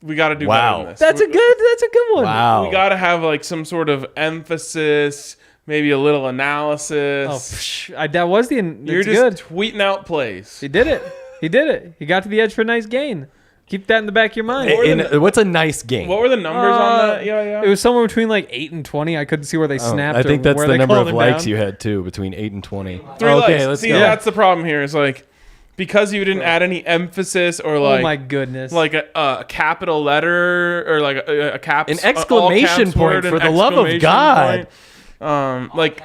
We got to do better than this. That's a good one. Wow. We got to have like some sort of emphasis, maybe a little Oh, analysis. that was the. You're That's just good. tweeting out plays. He did it. He got to the edge for a nice gain. Keep that in the back of your mind. What's a nice game? What were the numbers on that? Yeah. It was somewhere between like 8 and 20. I couldn't see where they snapped. I think or that's where the they number called of it likes down. you had too, between 8 and 20. 3 okay, likes. let's See, go. that's the problem here. Is like because you didn't add any emphasis or like Oh my goodness! like a capital letter or like a caps, An exclamation all caps point word, for an the love of exclamation God. point. Like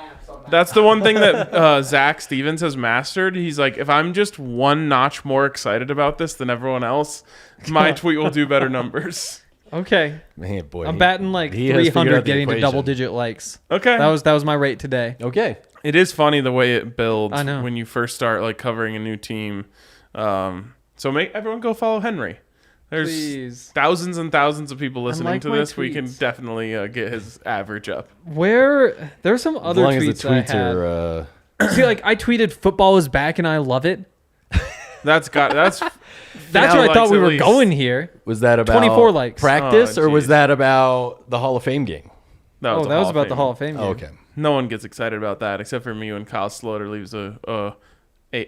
that's the one thing that Zach Stevens has mastered. He's like, if I'm just one notch more excited about this than everyone else, my tweet will do better numbers. Okay, Man, boy, I'm batting like he has figured 300, out the getting to equation. double-digit likes. Okay, That was my rate today. Okay. it is funny the way it builds I know. when you first start like covering a new team. So make everyone go follow Henry. There's Please. thousands and thousands of people listening like to my this. We can tweets. definitely get his average up. There's some As other long as tweets the tweets I had. are. See, like I tweeted, "Football is back," and I love it. That's That's Now where I thought likes we at were least. going here. Was that about 24 likes. practice, Oh, or was geez. that about the Hall of Fame game? that Oh, a that was Hall about of the Fame. Hall of Fame game. Oh, okay. No one gets excited about that except for me when Kyle Sloter leaves a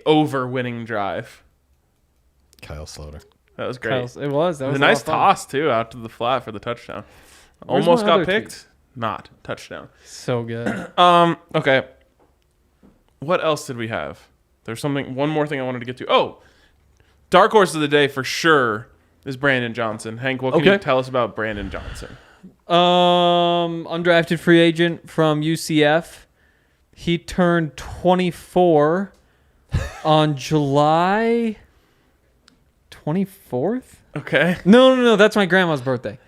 over winning drive. Kyle Sloter. That was great. Kyle's- It was. That It was was a nice lot of fun. toss too out to the flat for the touchdown. Where's Almost my got other picked. tweets? Not touchdown. So good. Okay. What else did we have? There's one more thing I wanted to get to. Oh, dark horse of the day for sure is Brandon Johnson. Hank, what can you Okay. tell us about Brandon Johnson? Undrafted free agent from UCF. He turned 24 on July 24th. Okay. No. That's my grandma's birthday.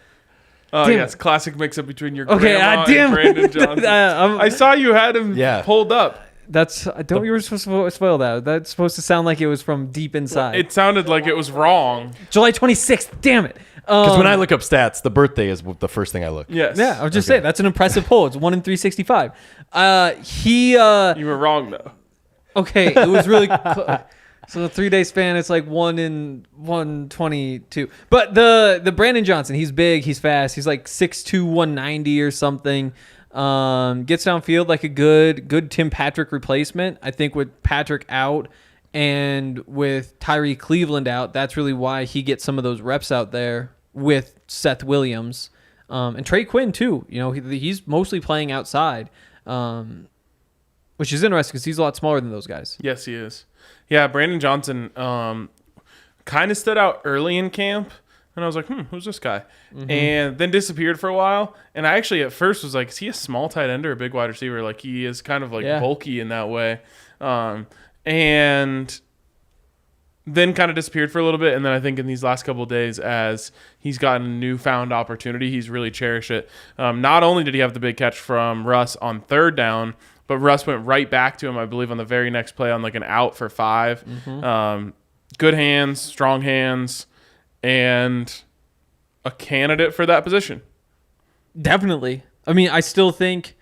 Oh, Damn yes. Classic mix up between your Okay, grandma damn. and Brandon Johnson. I'm- I saw you had him Yeah. pulled up. Don't you were supposed to spoil that? That's supposed to sound like it was from deep inside. It sounded like it was wrong. July 26th. Damn it. Because when I look up stats, the birthday is the first thing I look. Yes. yeah, I was just Okay. saying that's an impressive poll. It's 1 in 365. You were wrong, though. Okay, it was really so the 3-day span. It's like 1 in 122. But the Brandon Johnson, he's big, he's fast, he's like 6'2", 190 or something. Gets downfield like a good Tim Patrick replacement. I think with Patrick out and with Tyree Cleveland out, that's really why he gets some of those reps out there with Seth Williams and Trey Quinn too. You know, he's mostly playing outside. Which is interesting because he's a lot smaller than those guys. Yes, he is. Yeah, Brandon Johnson kind of stood out early in camp. And I was like, who's this guy? Mm-hmm. And then disappeared for a while. And I actually at first was like, is he a small tight end or a big wide receiver? Like he is kind of like Yeah. bulky in that way. And then kind of disappeared for a little bit. And then I think in these last couple of days, as he's gotten a newfound opportunity, he's really cherished it. Not only did he have the big catch from Russ on third down, but Russ went right back to him, I believe, on the very next play on like an out for 5. Good hands, strong hands, and a candidate for that position. Definitely. I mean, I still think.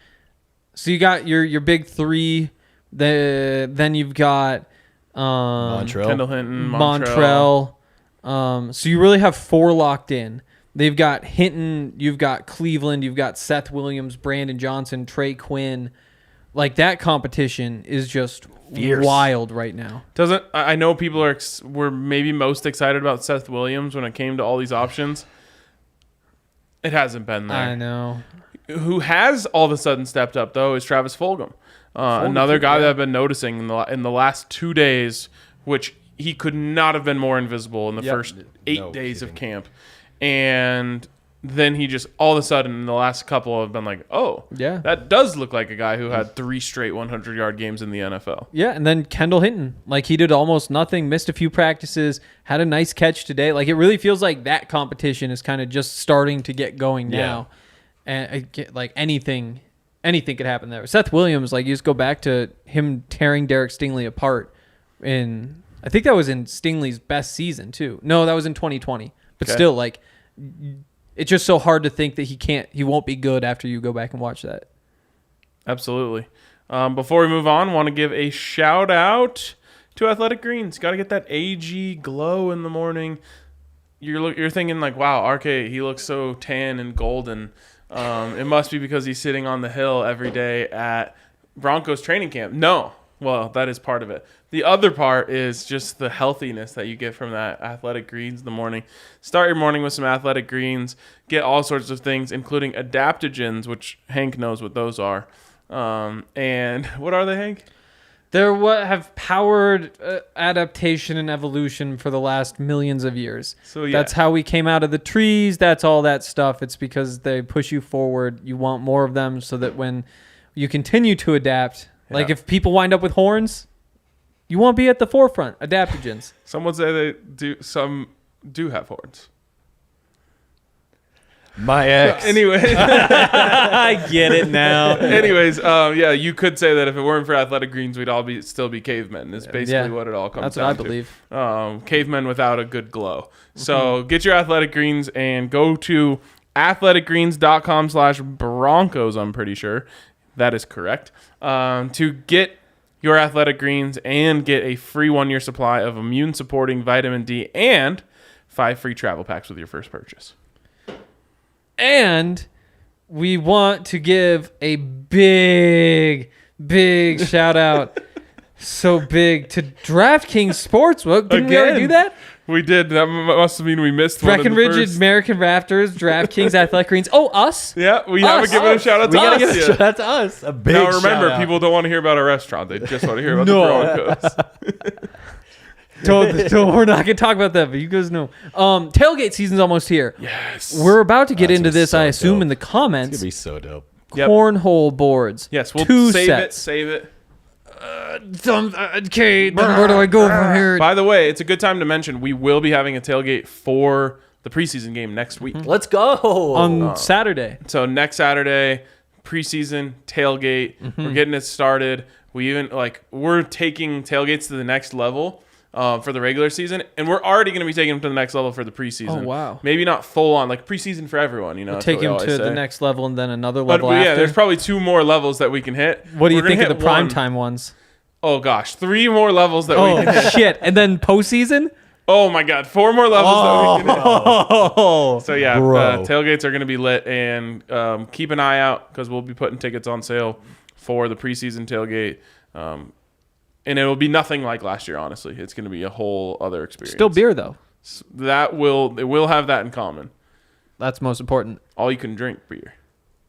So you got your big 3. Then you've got Kendall Hinton, Montrell. So you really have 4 locked in. They've got Hinton. You've got Cleveland. You've got Seth Williams, Brandon Johnson, Trey Quinn. Like that competition is just fierce. Wild right now. I know people were maybe most excited about Seth Williams when it came to all these options. It hasn't been there. I know. Who has all of a sudden stepped up though is Travis Fulgham, another guy that I've been noticing in the last 2 days, which he could not have been more invisible in the first 8 days of camp, and then he just all of a sudden in the last couple have been like, oh, yeah, that does look like a guy who had 3 straight 100-yard games in the NFL. Yeah, and then Kendall Hinton, like he did almost nothing, missed a few practices, had a nice catch today. Like it really feels like that competition is kind of just starting to get going now. And like anything could happen there. Seth Williams, like you just go back to him tearing Derek Stingley apart I think that was in Stingley's best season too. No, that was in 2020. But still, like it's just so hard to think that he won't be good after you go back and watch that. Absolutely. Before we move on, want to give a shout out to Athletic Greens. Got to get that AG glow in the morning. You're thinking like, wow, RK, he looks so tan and golden. It must be because he's sitting on the hill every day at Broncos training camp. No. Well, that is part of it. The other part is just the healthiness that you get from that Athletic Greens in the morning. Start your morning with some Athletic Greens. Get all sorts of things, including adaptogens, which Hank knows what those are. And what are they, Hank? They're what have powered adaptation and evolution for the last millions of years. So yeah. That's how we came out of the trees. That's all that stuff. It's because they push you forward. You want more of them so that when you continue to adapt, like if people wind up with horns, you won't be at the forefront. Adaptogens. Some would say they do. Some do have horns. My ex. Anyway. I get it now. Anyways, you could say that if it weren't for Athletic Greens, we'd all still be cavemen. Is basically what it all comes down to. That's what I believe. Cavemen without a good glow. So get your Athletic Greens and go to athleticgreens.com/Broncos, I'm pretty sure. That is correct. To get your Athletic Greens and get a free 1-year supply of immune-supporting vitamin D and 5 free travel packs with your first purchase. And we want to give a big shout out, so big, to DraftKings Sportsbook. Didn't we already do that? We did. That must mean we missed one. Breckenridge, American Raptors, DraftKings, Athletic Greens. Oh, us? Yeah, we haven't given a shout out to us. We gotta give a shout out to us. A big now remember, shout-out. people don't want to hear about our restaurant. They just want to hear about the Broncos. We're not going to talk about that, but you guys know. Tailgate season's almost here. Yes. We're about to get into this, so I assume, dope. in the comments. It's going to be so dope. Yep. Cornhole boards. Yes, we'll 2 save sets. it. Okay, then where do I go from here? By the way, it's a good time to mention we will be having a tailgate for the preseason game next week. Let's go. On Saturday. So next Saturday, preseason tailgate. We're getting it started. We're taking tailgates to the next level for the regular season, and we're already going to be taking them to the next level for the preseason. Oh, wow. Maybe not full on, like preseason for everyone. We'll take him to the next level and then another level yeah, after. there's probably 2 more levels that we can hit. What do you think of the primetime ones? Oh gosh, 3 more levels that we can hit. Oh shit! And then postseason? Oh my god, 4 more levels that we can hit. Oh, So yeah, Bro. tailgates are going to be lit, and keep an eye out because we'll be putting tickets on sale for the preseason tailgate. And it will be nothing like last year, honestly. It's going to be a whole other experience. Still beer though. It will have that in common. That's most important. All you can drink beer.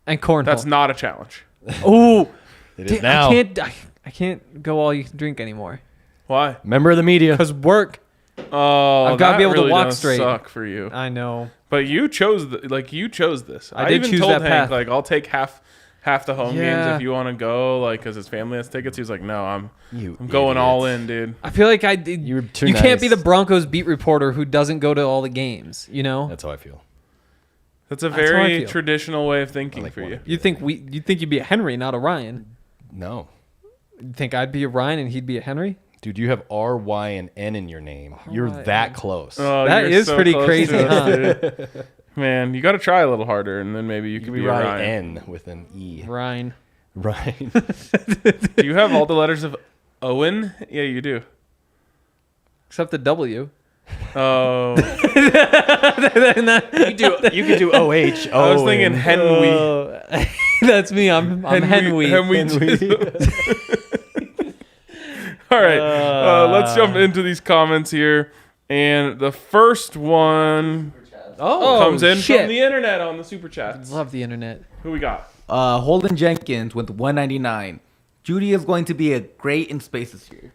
And cornhole. That's not a challenge. Oh, It is now. I can't go all you can drink anymore. Why? Member of the media. Because work. Oh, I've gotta that be able to really walk does straight. Suck for you. I know. But you chose this. I did even choose told that Hank, path. I'll take half half the home games Yeah. if you want to go, like, because his family has tickets. He's like, no, I'm You going idiot. all in, dude. I feel like You're too you can't be nice. the Broncos beat reporter who doesn't go to all the games. You know, That's how I feel. That's a That's how I very feel. traditional way of thinking like for one you. of you think you'd be a Henry, not a Ryan. No. You think I'd be a Ryan and he'd be a Henry? Dude, you have R, Y, and N in your name. You're R-Y-N. that close. Oh, That you're is so pretty close crazy, to us, huh? dude. Man, you got to try a little harder, and then maybe you You could could be be Ryan. Ryan with an E. Ryan. Ryan. Do you have all the letters of Owen? Yeah, you do. Except the W. Oh, You could do OH. I was thinking Henry. That's me. I'm Henry. All right, let's jump into these comments here. And the first one comes in shit. from the internet on the super chats. Love the internet. Who we got? Holden Jenkins with 199. Jeudy is going to be a great in space this year.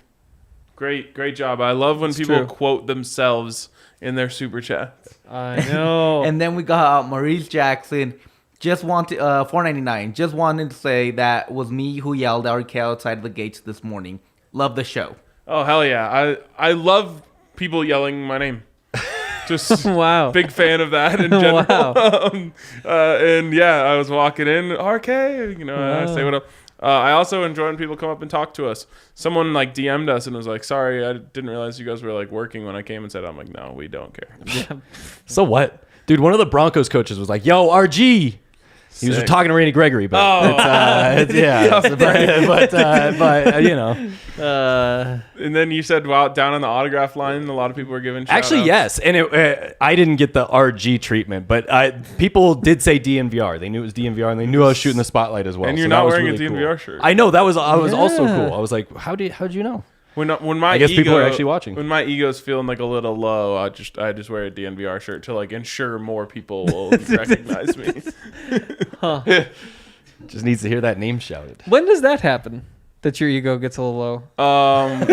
Great job. I love when people true. quote themselves in their super chats. I know. And then we got Maurice Jackson. Just wanted 499. Just wanted to say that was me who yelled RK outside the gates this morning. Love the show. Oh hell yeah! I love people yelling my name. Just Wow. big fan of that in general. Wow. And yeah, I was walking in, RK, I Wow. say what up. I also enjoy when people come up and talk to us. Someone like DM'd us and was like, sorry, I didn't realize you guys were like working when I came and said, I'm like, no, we don't care. So what? Dude, one of the Broncos coaches was like, yo, RG. He was Sick. talking to Randy Gregory, but but you know. And then you said, well, down on the autograph line, a lot of people were giving shout Actually, outs. yes, and I didn't get the RG treatment, but people did say DNVR. They knew it was DNVR, and they knew I was shooting the spotlight as well. And you're so not that was wearing really a cool. DNVR shirt. I know that was also Yeah. cool. I was like, how'd you know? When my I guess ego, people are actually watching. When my ego's feeling like a little low, I just wear a DNVR shirt to like ensure more people will recognize me. Just needs to hear that name shouted. When does that happen? That your ego gets a little low?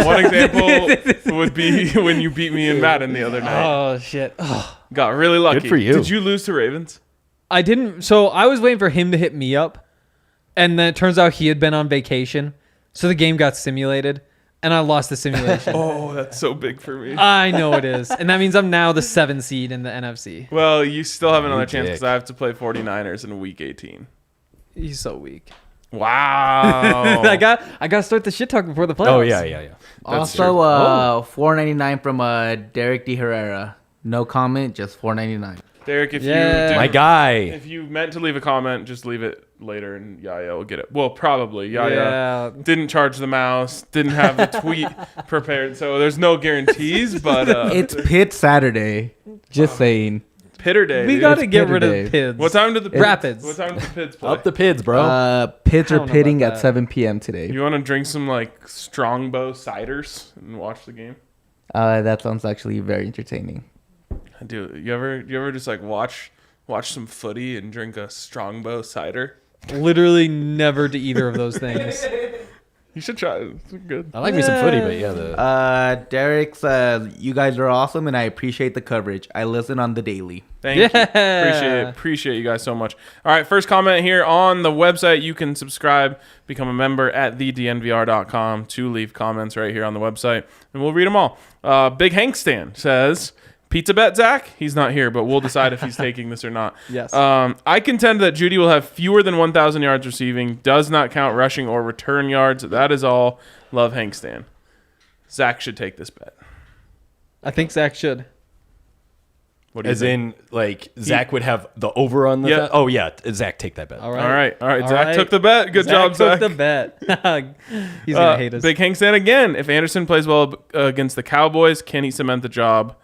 One example would be when you beat me in Madden the other night. Oh shit. Oh. Got really lucky. Good for you. Did you lose to Ravens? I didn't. So I was waiting for him to hit me up, and then it turns out he had been on vacation, so the game got simulated, and I lost the simulation. Oh, that's so big for me. I know it is, and that means I'm now the 7th seed in the NFC. Well, you still have another You chance dick. because I have to play 49ers in week 18. He's so weak. Wow. I got to start the shit talk before the playoffs. Oh yeah. That's Also, 499 from Derek De Herrera. No comment, just 499. Derek, if Yeah. you My guy. if you meant to leave a comment, just leave it later, and Yaya will get it. Well, probably Yaya Yeah. didn't charge the mouse, didn't have the tweet prepared, so there's no guarantees. But It's Pitt Saturday. Just saying. Pitter Day. We dude. got to It's get Pitter rid Day. of Pids. What time did the Rapids. What time did the Pids play? Up the Pids, bro. Pitts I are don't know pitting about at that. 7 p.m. today. You want to drink some like Strongbow ciders and watch the game? That sounds actually very entertaining. I do. You ever just like watch some footy and drink a Strongbow cider? Literally never to either of those things. You should try it. It's good. I like me some footy, but yeah, Derek says, you guys are awesome and I appreciate the coverage. I listen on the daily. Thank you. Yeah. Appreciate you guys so much. All right, first comment here on the website. You can subscribe, become a member at thednvr.com to leave comments right here on the website, and we'll read them all. Big Hank Stan says, pizza bet, Zach? He's not here, but we'll decide if he's taking this or not. Yes. I contend that Jeudy will have fewer than 1,000 yards receiving, does not count rushing or return yards. That is all. Love Hank Stan. Zach should take this bet. I think Zach should. What do you as think? in like Zach would have the over on the. Yeah. Oh yeah, Zach, take that bet. All All right. Zach right. took the bet. Good job, took Zach. the bet. He's going to hate us. Big Hank Stan again. If Anderson plays well against the Cowboys, can he cement the job?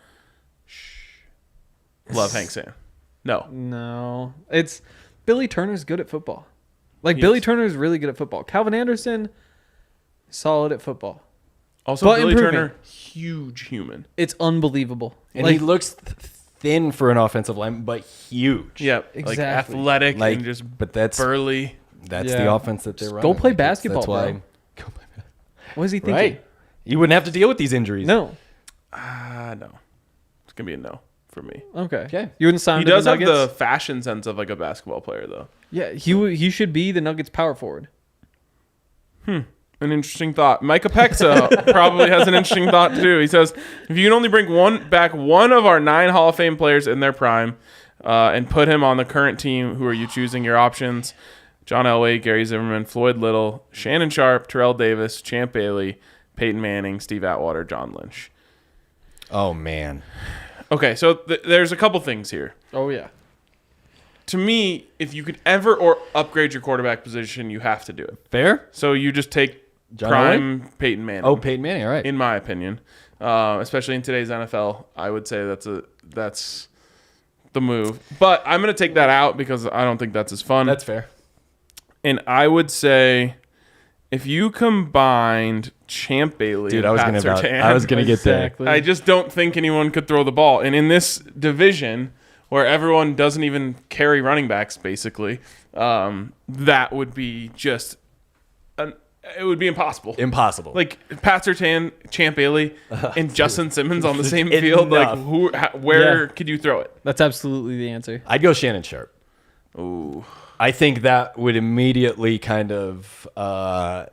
Love Hank Stan. No. No. It's Billy Turner's good at football. Like, He Billy is. Turner's really good at football. Calvin Anderson, solid at football. Also, But Billy improving. Turner, huge human. It's unbelievable. And like, he looks thin for an offensive lineman, but huge. Yep. Exactly. Like athletic Like, and just but that's burly. the Yeah. offense that they're Just running. go play Like, that's basketball, why. bro. what is he thinking? Right. You wouldn't have to deal with these injuries. No. No. It's going to be a no for me. Okay. You wouldn't sign He him to does the have Nuggets? the fashion sense of like a basketball player, though. Yeah, he should be the Nuggets power forward. An interesting thought. Micah Pexa probably has an interesting thought too. He says, if you can only bring back one of our 9 Hall of Fame players in their prime and put him on the current team, who are you choosing? Your options: John Elway, Gary Zimmerman, Floyd Little, Shannon Sharp, Terrell Davis, Champ Bailey, Peyton Manning, Steve Atwater, John Lynch. Oh, man. Okay, so there's a couple things here. Oh, yeah. To me, if you could ever upgrade your quarterback position, you have to do it. Fair? So you just take John prime Peyton Manning. Oh, Peyton Manning. All right. In my opinion, especially in today's NFL, I would say that's the move. But I'm going to take that out because I don't think that's as fun. That's fair. And I would say if you combined Champ Bailey Dude, and I was Pat going Surtain, to get there. Exactly. I just don't think anyone could throw the ball. And in this division where everyone doesn't even carry running backs, basically, that would be just it would be impossible. Impossible. Like Pat Surtain, Champ Bailey, and Justin Simmons on the same field. Like, where could you throw it? That's absolutely the answer. I'd go Shannon Sharp. Ooh. I think that would immediately kind of how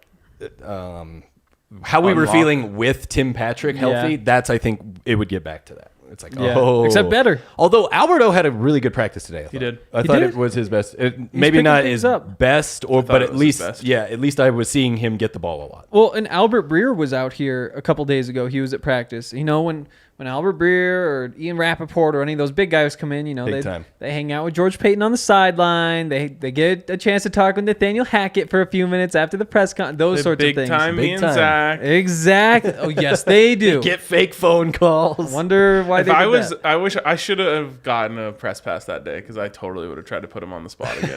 we were Unlock. feeling with Tim Patrick healthy. Yeah. That's, I think, it would get back to that. It's like, Yeah. oh. Except better. Although Alberto had a really good practice today. I thought. He did. I He thought did? it was his best. Maybe picking not things his up. best, but it at was least, his best. yeah, at least I was seeing him get the ball a lot. Well, and Albert Breer was out here a couple days ago. He was at practice. You know, when Albert Breer or Ian Rappaport or any of those big guys come in, you know, Big time. they hang out with George Payton on the sideline. They get a chance to talk with Nathaniel Hackett for a few minutes after the press con. Those sorts of Big things. time, me Big and time. Zach. Exactly. Oh, yes, they do. Get fake phone calls. Wonder why If they did I was, that. I wish I should have gotten a press pass that day because I totally would have tried to put him on the spot again.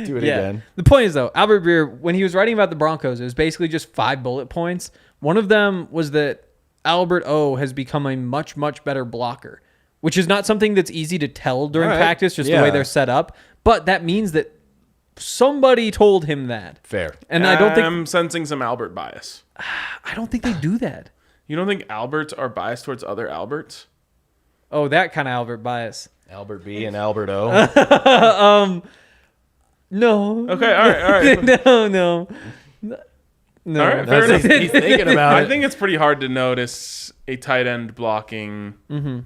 Do it Yeah. again. The point is, though, Albert Breer, when he was writing about the Broncos, it was basically just 5 bullet points. One of them was that Albert O has become a much, much better blocker, which is not something that's easy to tell during All right. practice, just Yeah. the way they're set up. But that means that somebody told him that. Fair. And I don't think I'm sensing some Albert bias. they do that. You don't think Alberts are biased towards other Alberts? Oh, that kind of Albert bias. Albert B and Albert O. No. Okay, all right. No. No. All right, fair That's enough. what he's thinking about. I think it's pretty hard to notice a tight end blocking. I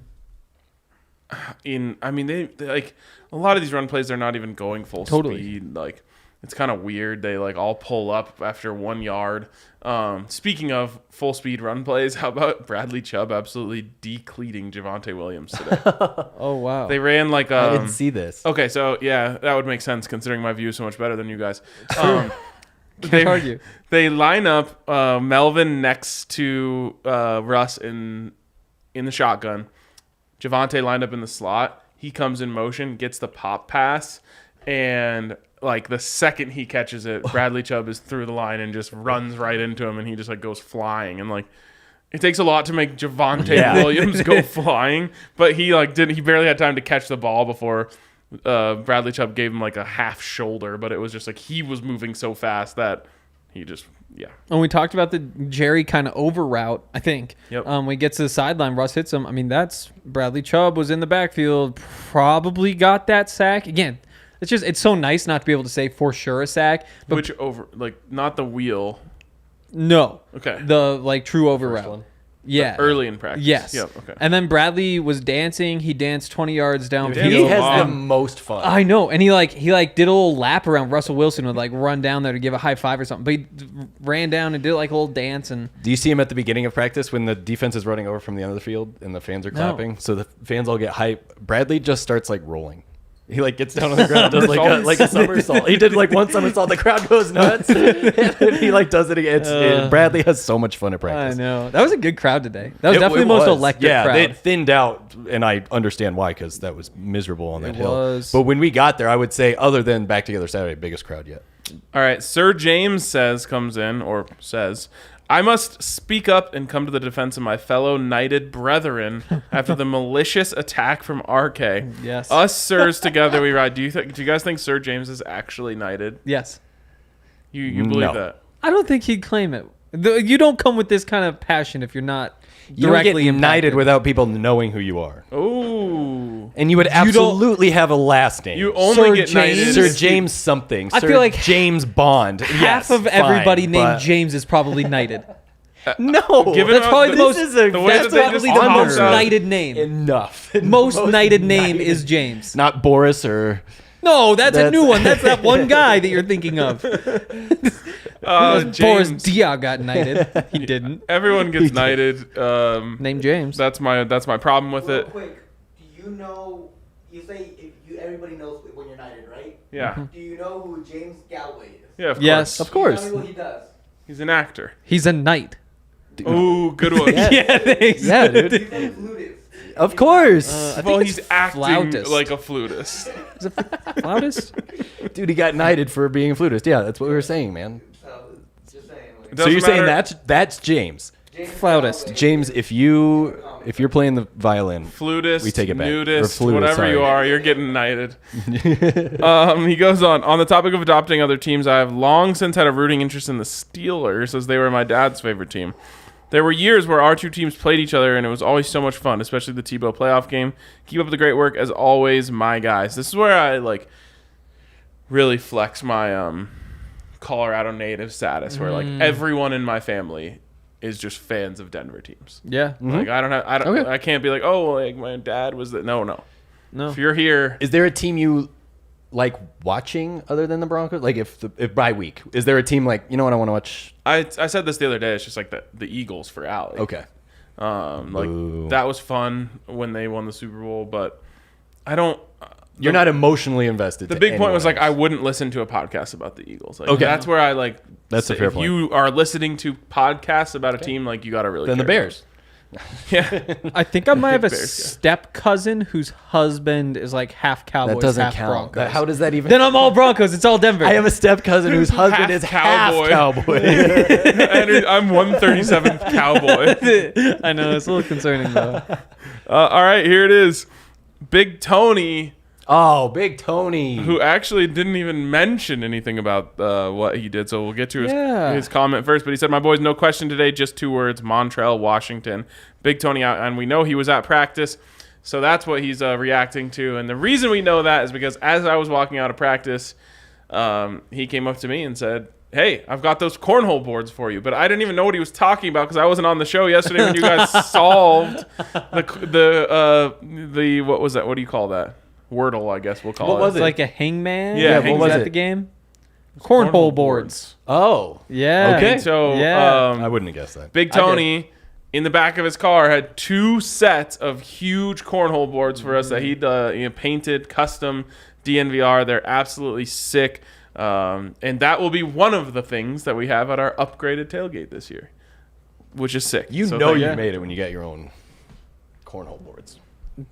mean, they like a lot of these run plays. They're not even going full Totally. speed. Like it's kind of weird. They like all pull up after 1 yard. Speaking of full speed run plays, how about Bradley Chubb absolutely decleating Javonte Williams today? Oh, wow. They ran like I didn't see this. Okay, so yeah, that would make sense considering my view is so much better than you guys. Can't argue. They line up Melvin next to Russ in the shotgun. Javonte lined up in the slot. He comes in motion, gets the pop pass, and like the second he catches it, Bradley Chubb is through the line and just runs right into him, and he just like goes flying. And like it takes a lot to make Javonte Williams go flying, but he barely had time to catch the ball before Bradley Chubb gave him like a half shoulder, but it was just like he was moving so fast that he just And we talked about the Jerry kind of over route, I think. Yep. When he gets to the sideline, Russ hits him. I mean, that's Bradley Chubb was in the backfield, probably got that sack. Again, it's so nice not to be able to say for sure a sack. But which over like not the wheel. no. Okay. The like true over route. one? Yeah. Early in practice. Yes. Yep. Okay. And then Bradley was dancing. He danced 20 yards downfield. He has Wow. the most fun. I know, and he did a little lap around Russell Wilson, would like run down there to give a high five or something. But he ran down and did like a little dance, and Do you see him at the beginning of practice when the defense is running over from the end of the field and the fans are clapping? So the fans all get hype. Bradley just starts like rolling. He like gets down on the ground, does like a somersault. He did like one somersault. The crowd goes nuts. And he like does it again. Bradley has so much fun at I practice. know that was a good crowd today. That was It definitely the most was. electric Yeah, crowd. they thinned out, and I understand why because that was miserable on that It hill. was. But when we got there, I would say, other than Back Together Saturday, biggest crowd yet. All right. Sir James says, I must speak up and come to the defense of my fellow knighted brethren after the malicious attack from RK. Yes. Us sirs together we ride. Do you guys think Sir James is actually knighted? Yes, You believe No. that? I don't think he'd claim it. You don't come with this kind of passion if you're not You don't get directly knighted impacted. without people knowing who you are. Ooh. And you would absolutely have a last name. You only Sir get James? knighted. Sir if you- James something. I Sir feel like James Bond. Half Yes, of everybody fine, named but- James is probably knighted. No. Given That's probably the this most. is a- the way That's that they probably just the honor most us. knighted name. Enough. Most knighted name is James. Not Boris or... No, that's a That's- new one. That's that one guy that you're thinking of. Boris James, Diaw got knighted. He didn't. everyone gets knighted. Name James. That's my problem with Real it. quick, do you know? You say everybody knows when you're knighted, right? Yeah. Do you know who James Galway is? Yeah, of Yes. course. Of course. Tell me what he does. He's an actor. He's a knight. Ooh, good one. Yeah, thanks. Yeah, dude. He's a flutist. Of course. I Well, think he's it's acting flautist. like a flutist. Is it flautist? Dude, he got knighted for being a flutist. Yeah, that's what we were saying, man. So, just saying. Like, It So you're doesn't saying matter. that's James. James Flautist. Galway. James, if you're playing the violin, Flutist, We take it back. nudist, Or flutist, whatever you sorry. are, you're getting knighted. He goes on the topic of adopting other teams, I have long since had a rooting interest in the Steelers as they were my dad's favorite team. There were years where our two teams played each other, and it was always so much fun, especially the Tebow playoff game. Keep up the great work, as always, my guys. This is where I really flex my Colorado native status, where everyone in my family is just fans of Denver teams. Yeah. Like Okay. I can't be like, oh, like my dad was that. No. No. If you're here, is there a team you like watching other than the Broncos? Like if by week, is there a team like, you know what, I want to watch? I said this the other day. It's just like the Eagles for Allie. Okay. Boo. That was fun when they won the Super Bowl, but I don't. You're not emotionally invested. The to big point was anyone like I else. wouldn't listen to a podcast about the Eagles. Like, Okay. that's where I like. That's a say, fair if point. you are listening to podcasts about a team, like you got to really. Then the care. Bears. Yeah. I think I might have a Bears guy. step cousin whose husband is like half Cowboys, That doesn't half count. Broncos. How does that even? Then I'm all Broncos. It's all Denver. I have a step cousin whose husband Half is cowboy. half cowboy. And I'm 137th Cowboy. I know it's a little concerning though. All right, here it is. Big Tony, Oh, Big Tony. who actually didn't even mention anything about what he did, so we'll get to Yeah. his comment first. But he said, "My boys, no question today, just 2 words: Montreal, Washington." Big Tony out, and we know he was at practice, so that's what he's reacting to. And the reason we know that is because as I was walking out of practice, he came up to me and said, "Hey, I've got those cornhole boards for you." But I didn't even know what he was talking about because I wasn't on the show yesterday when you guys solved the what was that? What do you call that? Wordle, I guess we'll call What it. was It's like a hangman. Yeah, what was that it? the game? Cornhole boards. Oh, Yeah. Okay. And so Yeah. I wouldn't have guessed that. Big Tony in the back of his car had 2 sets of huge cornhole boards for us that he'd painted custom DNVR. They're absolutely sick. And that will be one of the things that we have at our upgraded tailgate this year, which is sick. You So know thank you you. made it when you got your own cornhole boards.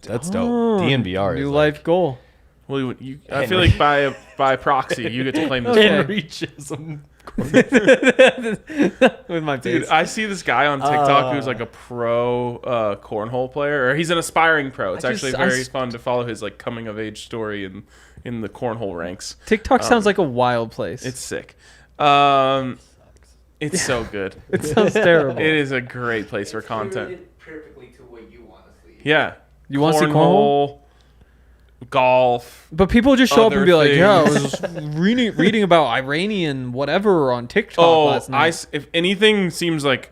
That's dope. Oh, DNVR is New like life goal. Well, I feel like by proxy, you get to claim this. Okay. Henry Chisholm. With my Dude, face. I see this guy on TikTok who's like a pro cornhole player, or he's an aspiring pro. It's actually very fun to follow his like coming of age story in the cornhole ranks. TikTok sounds like a wild place. It's sick. It's so good. It sounds terrible. It is a great place for content. Curated perfectly to what you want to see. Yeah. You wanna see cornhole? Golf. But people just show up Other and be like, "Yeah, I things. was reading about Iranian whatever on TikTok last night." If anything seems like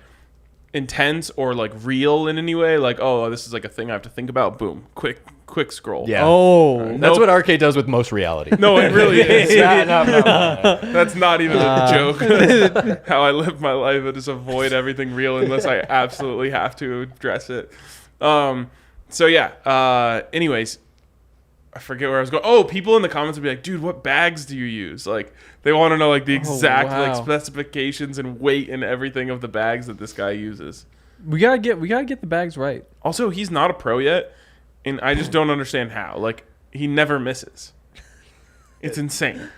intense or like real in any way, like, oh, this is like a thing I have to think about, boom, quick scroll. Yeah. Oh, That's Nope. what RK does with most reality. No, it really is. No. That's not even a joke. That's how I live my life. I just avoid everything real unless I absolutely have to address it. So yeah. Anyways, I forget where I was going. Oh, people in the comments would be like, "Dude, what bags do you use?" Like they want to know like the exact wow. like specifications and weight and everything of the bags that this guy uses. we gotta get the bags right. Also, he's not a pro yet, and I just don't understand how. Like he never misses. It's insane.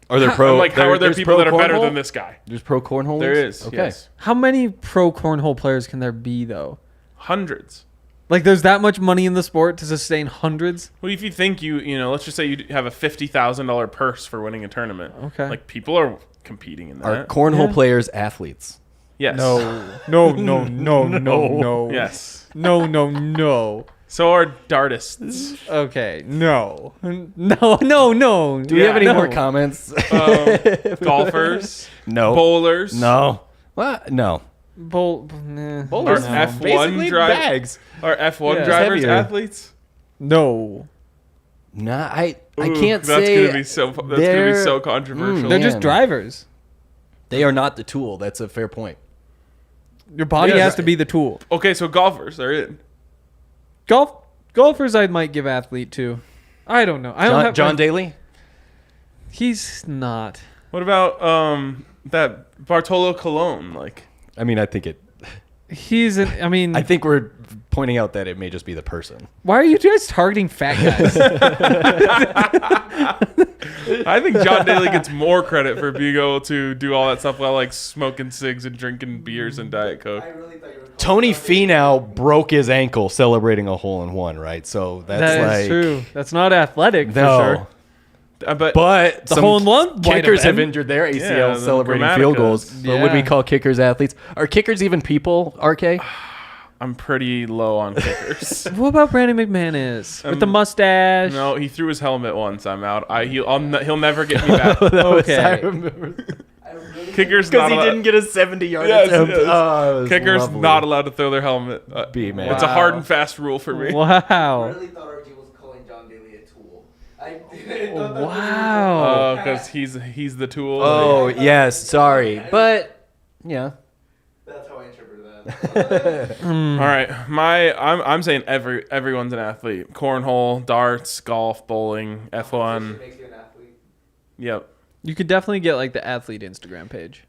Are there pro? I'm like, how are there there's people pro that are better cornhole? than this guy? There's pro cornhole. There leagues? is. Okay. Yes. How many pro cornhole players can there be though? Hundreds. Like, there's that much money in the sport to sustain hundreds. Well, if you think you know, let's just say you have a $50,000 purse for winning a tournament. Okay. Like people are competing in that. Are cornhole Yeah. players athletes? Yes. No. Yes. No. So are dartists. Okay. No. No. Do we have any more comments? Golfers. No. Bowlers. No. What? No. Bowl. Or Bowlers. F1 Basically drivers. bags. Or F1 Yeah. drivers, Heavier. athletes. No. Nah, I Ooh, can't that's say. Gonna be so, that's gonna be so controversial. They're just Man. drivers. They are not the tool. That's a fair point. Your body Yeah, has to be the tool. Okay, so golfers are in. Golfers, I might give athlete to. I don't know. I don't have John Daly? He's not. What about that Bartolo Colon? Like, I mean, I think it. He's an. I mean, I think we're pointing out that it may just be the person. why are you guys targeting fat guys? I think John Daly gets more credit for being able to do all that stuff while like smoking cigs and drinking beers and Diet Coke. Tony Finau broke his ankle celebrating a hole-in-one, right? So that's That like is true. That's not athletic No. for sure. But The hole-in-one might have kickers have been. injured their ACL Yeah, the celebrating Gramaticas. field goals. But would we Yeah. call kickers athletes? Are kickers even people? RK? I'm pretty low on kickers. What about Brandon McManus with the mustache? No, he threw his helmet once. I'm out. He'll never get me back. Okay. I remember Kickers because not he allowed. didn't get a 70-yard Yes, attempt. yes. Oh, it was Kickers lovely. not allowed to throw their helmet. B, man. It's a hard and fast rule for me. Wow. really thought RG was calling John Daly a tool. Wow. Because he's the tool. Oh yes, sorry, but yeah. That's how I interpreted that. All right, I'm saying everyone's an athlete. Cornhole, darts, golf, bowling, F1. Makes you an athlete. Yep. You could definitely get like the athlete Instagram page.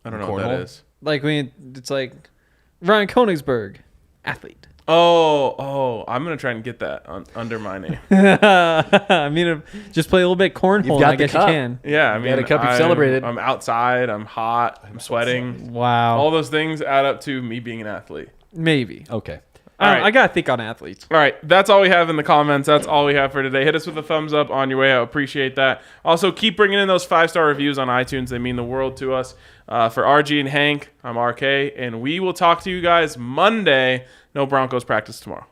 I don't know what that Cornhole? is. Like it's like Ryan Koenigsberg, athlete. Oh, I'm gonna try and get that under my name. I mean, just play a little bit cornhole. You've got I the guess cup. you can. Yeah, I mean, got a cup, you've celebrated. I'm outside. I'm hot. I'm sweating. Wow. All those things add up to me being an athlete. Maybe. Okay. I, don't know, right. I gotta think on athletes. All right, that's all we have in the comments. That's all we have for today. Hit us with a thumbs up on your way. I appreciate that. Also, keep bringing in those 5-star reviews on iTunes. They mean the world to us. For RG and Hank, I'm RK, and we will talk to you guys Monday. No Broncos practice tomorrow.